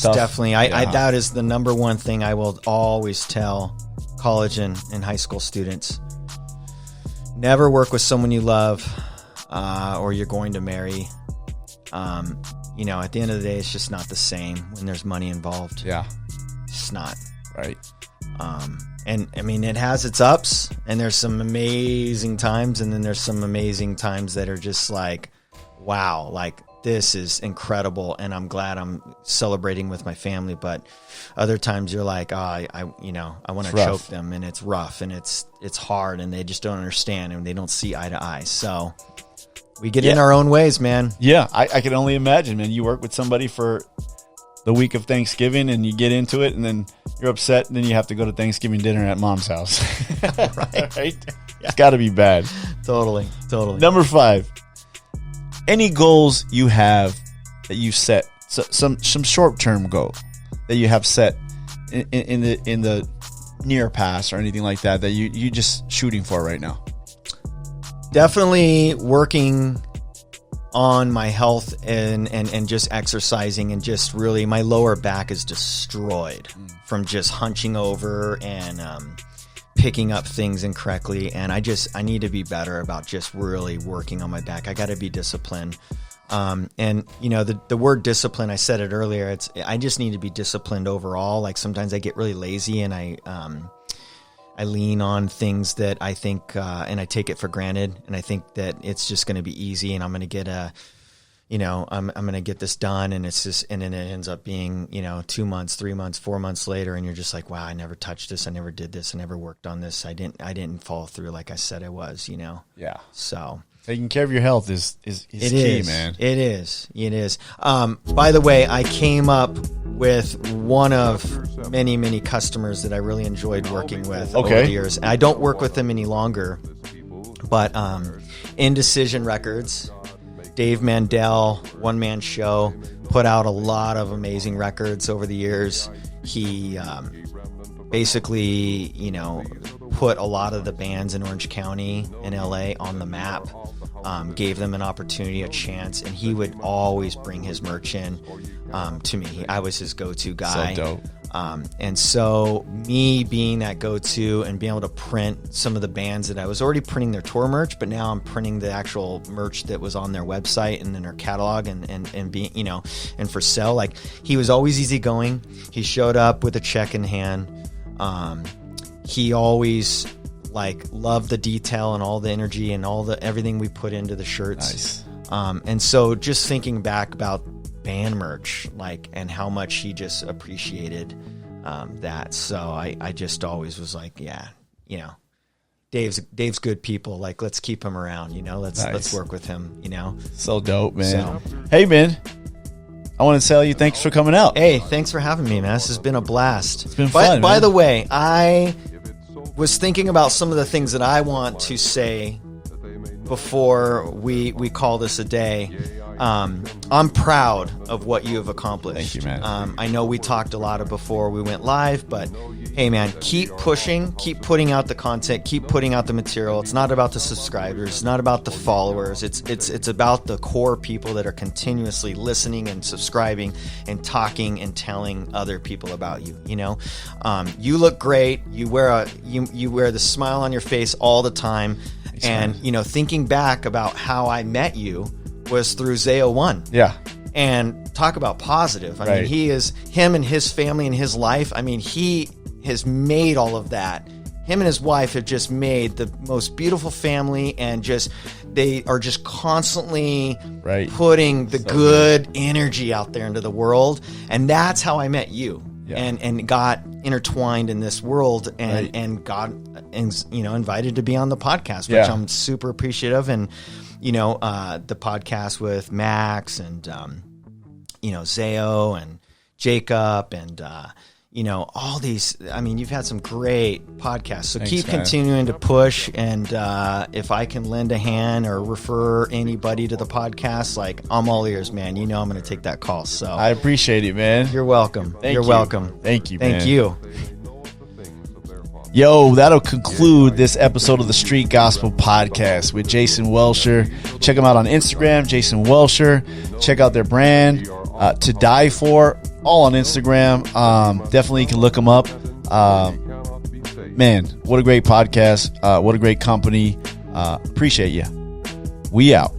Tough. Definitely. That is the number one thing I will always tell college and high school students. Never work with someone you love or you're going to marry. At the end of the day, it's just not the same when there's money involved. Yeah. It's just not. Right. And I mean, it has its ups, and there's some amazing times, and then there's some amazing times that are just like, wow, like this is incredible, and I'm glad I'm celebrating with my family. But other times you're like, I want to choke them, and it's rough, and it's hard, and they just don't understand, and they don't see eye to eye. So we get in our own ways, man. Yeah, I can only imagine, man. You work with somebody for the week of Thanksgiving, and you get into it, and then you're upset, and then you have to go to Thanksgiving dinner at mom's house. Right? It's got to be bad. Totally. Number 5. Any goals you have that you set, some short-term goal that you have set in the near past or anything like that you just shooting for right now? Definitely working on my health and just exercising, and just really my lower back is destroyed from just hunching over and picking up things incorrectly, and I need to be better about just really working on my back. I got to be disciplined. And the word discipline, I said it earlier, I just need to be disciplined overall. Like sometimes I get really lazy, and I lean on things that I think, and I take it for granted, and I think that it's just going to be easy, and I'm going to get I'm going to get this done, and and then it ends up being, 2 months, 3 months, 4 months later, and you're just like, wow, I never touched this, I never did this, I never worked on this, I didn't follow through like I said I was, Yeah. So taking care of your health is key, man. It is. By the way, I came up with one of many, many customers that I really enjoyed working with over the years. I don't work with them any longer, but Indecision Records, Dave Mandel, one-man show, put out a lot of amazing records over the years. He basically, put a lot of the bands in Orange County and LA on the map, gave them an opportunity, a chance, and he would always bring his merch in to me. I was his go-to guy. So dope. And so me being that go-to and being able to print some of the bands that I was already printing their tour merch, but now I'm printing the actual merch that was on their website and in their catalog and being, and for sale. Like, he was always easygoing. He showed up with a check in hand. He always loved the detail and all the energy and everything we put into the shirts. Nice. And so just thinking back about band merch, and how much he just appreciated that. So I just always was like, Dave's good people. Like, let's keep him around, you know, let's work with him, you know? So dope, man. Hey, man, I want to tell you, thanks for coming out. Hey, thanks for having me, man. This has been a blast. It's been fun, By the way, I was thinking about some of the things that I want to say before we call this a day. I'm proud of what you have accomplished. Thank you, man. I know we talked a lot before we went live, but hey, man, keep pushing, keep putting out the content, keep putting out the material. It's not about the subscribers, it's not about the followers. It's about the core people that are continuously listening and subscribing and talking and telling other people about you. You know, you look great. You wear the smile on your face all the time. Thanks, and man. You know, thinking back about how I met you was through Zayo One. Yeah. And talk about positive. I mean, him and his family and his life. I mean, he has made all of that. Him and his wife have just made the most beautiful family, and they are just constantly putting the good energy out there into the world. And that's how I met you. Yeah. And got intertwined in this world and got, you know, invited to be on the podcast, which I'm super appreciative. And you know, the podcast with Max and, you know, Zayo and Jacob and, you know, all these. I mean, you've had some great podcasts. So keep continuing to push. And if I can lend a hand or refer anybody to the podcast, like, I'm all ears, man. You know I'm going to take that call. So I appreciate it, man. You're welcome. You're welcome. Thank you, man. Thank you. Yo, that'll conclude this episode of the Street Gospel Podcast with Jason Welsher. Check him out on Instagram, Jason Welsher. Check out their brand, To Die For, all on Instagram. Definitely you can look them up. Man, what a great podcast. What a great company. Appreciate you. We out.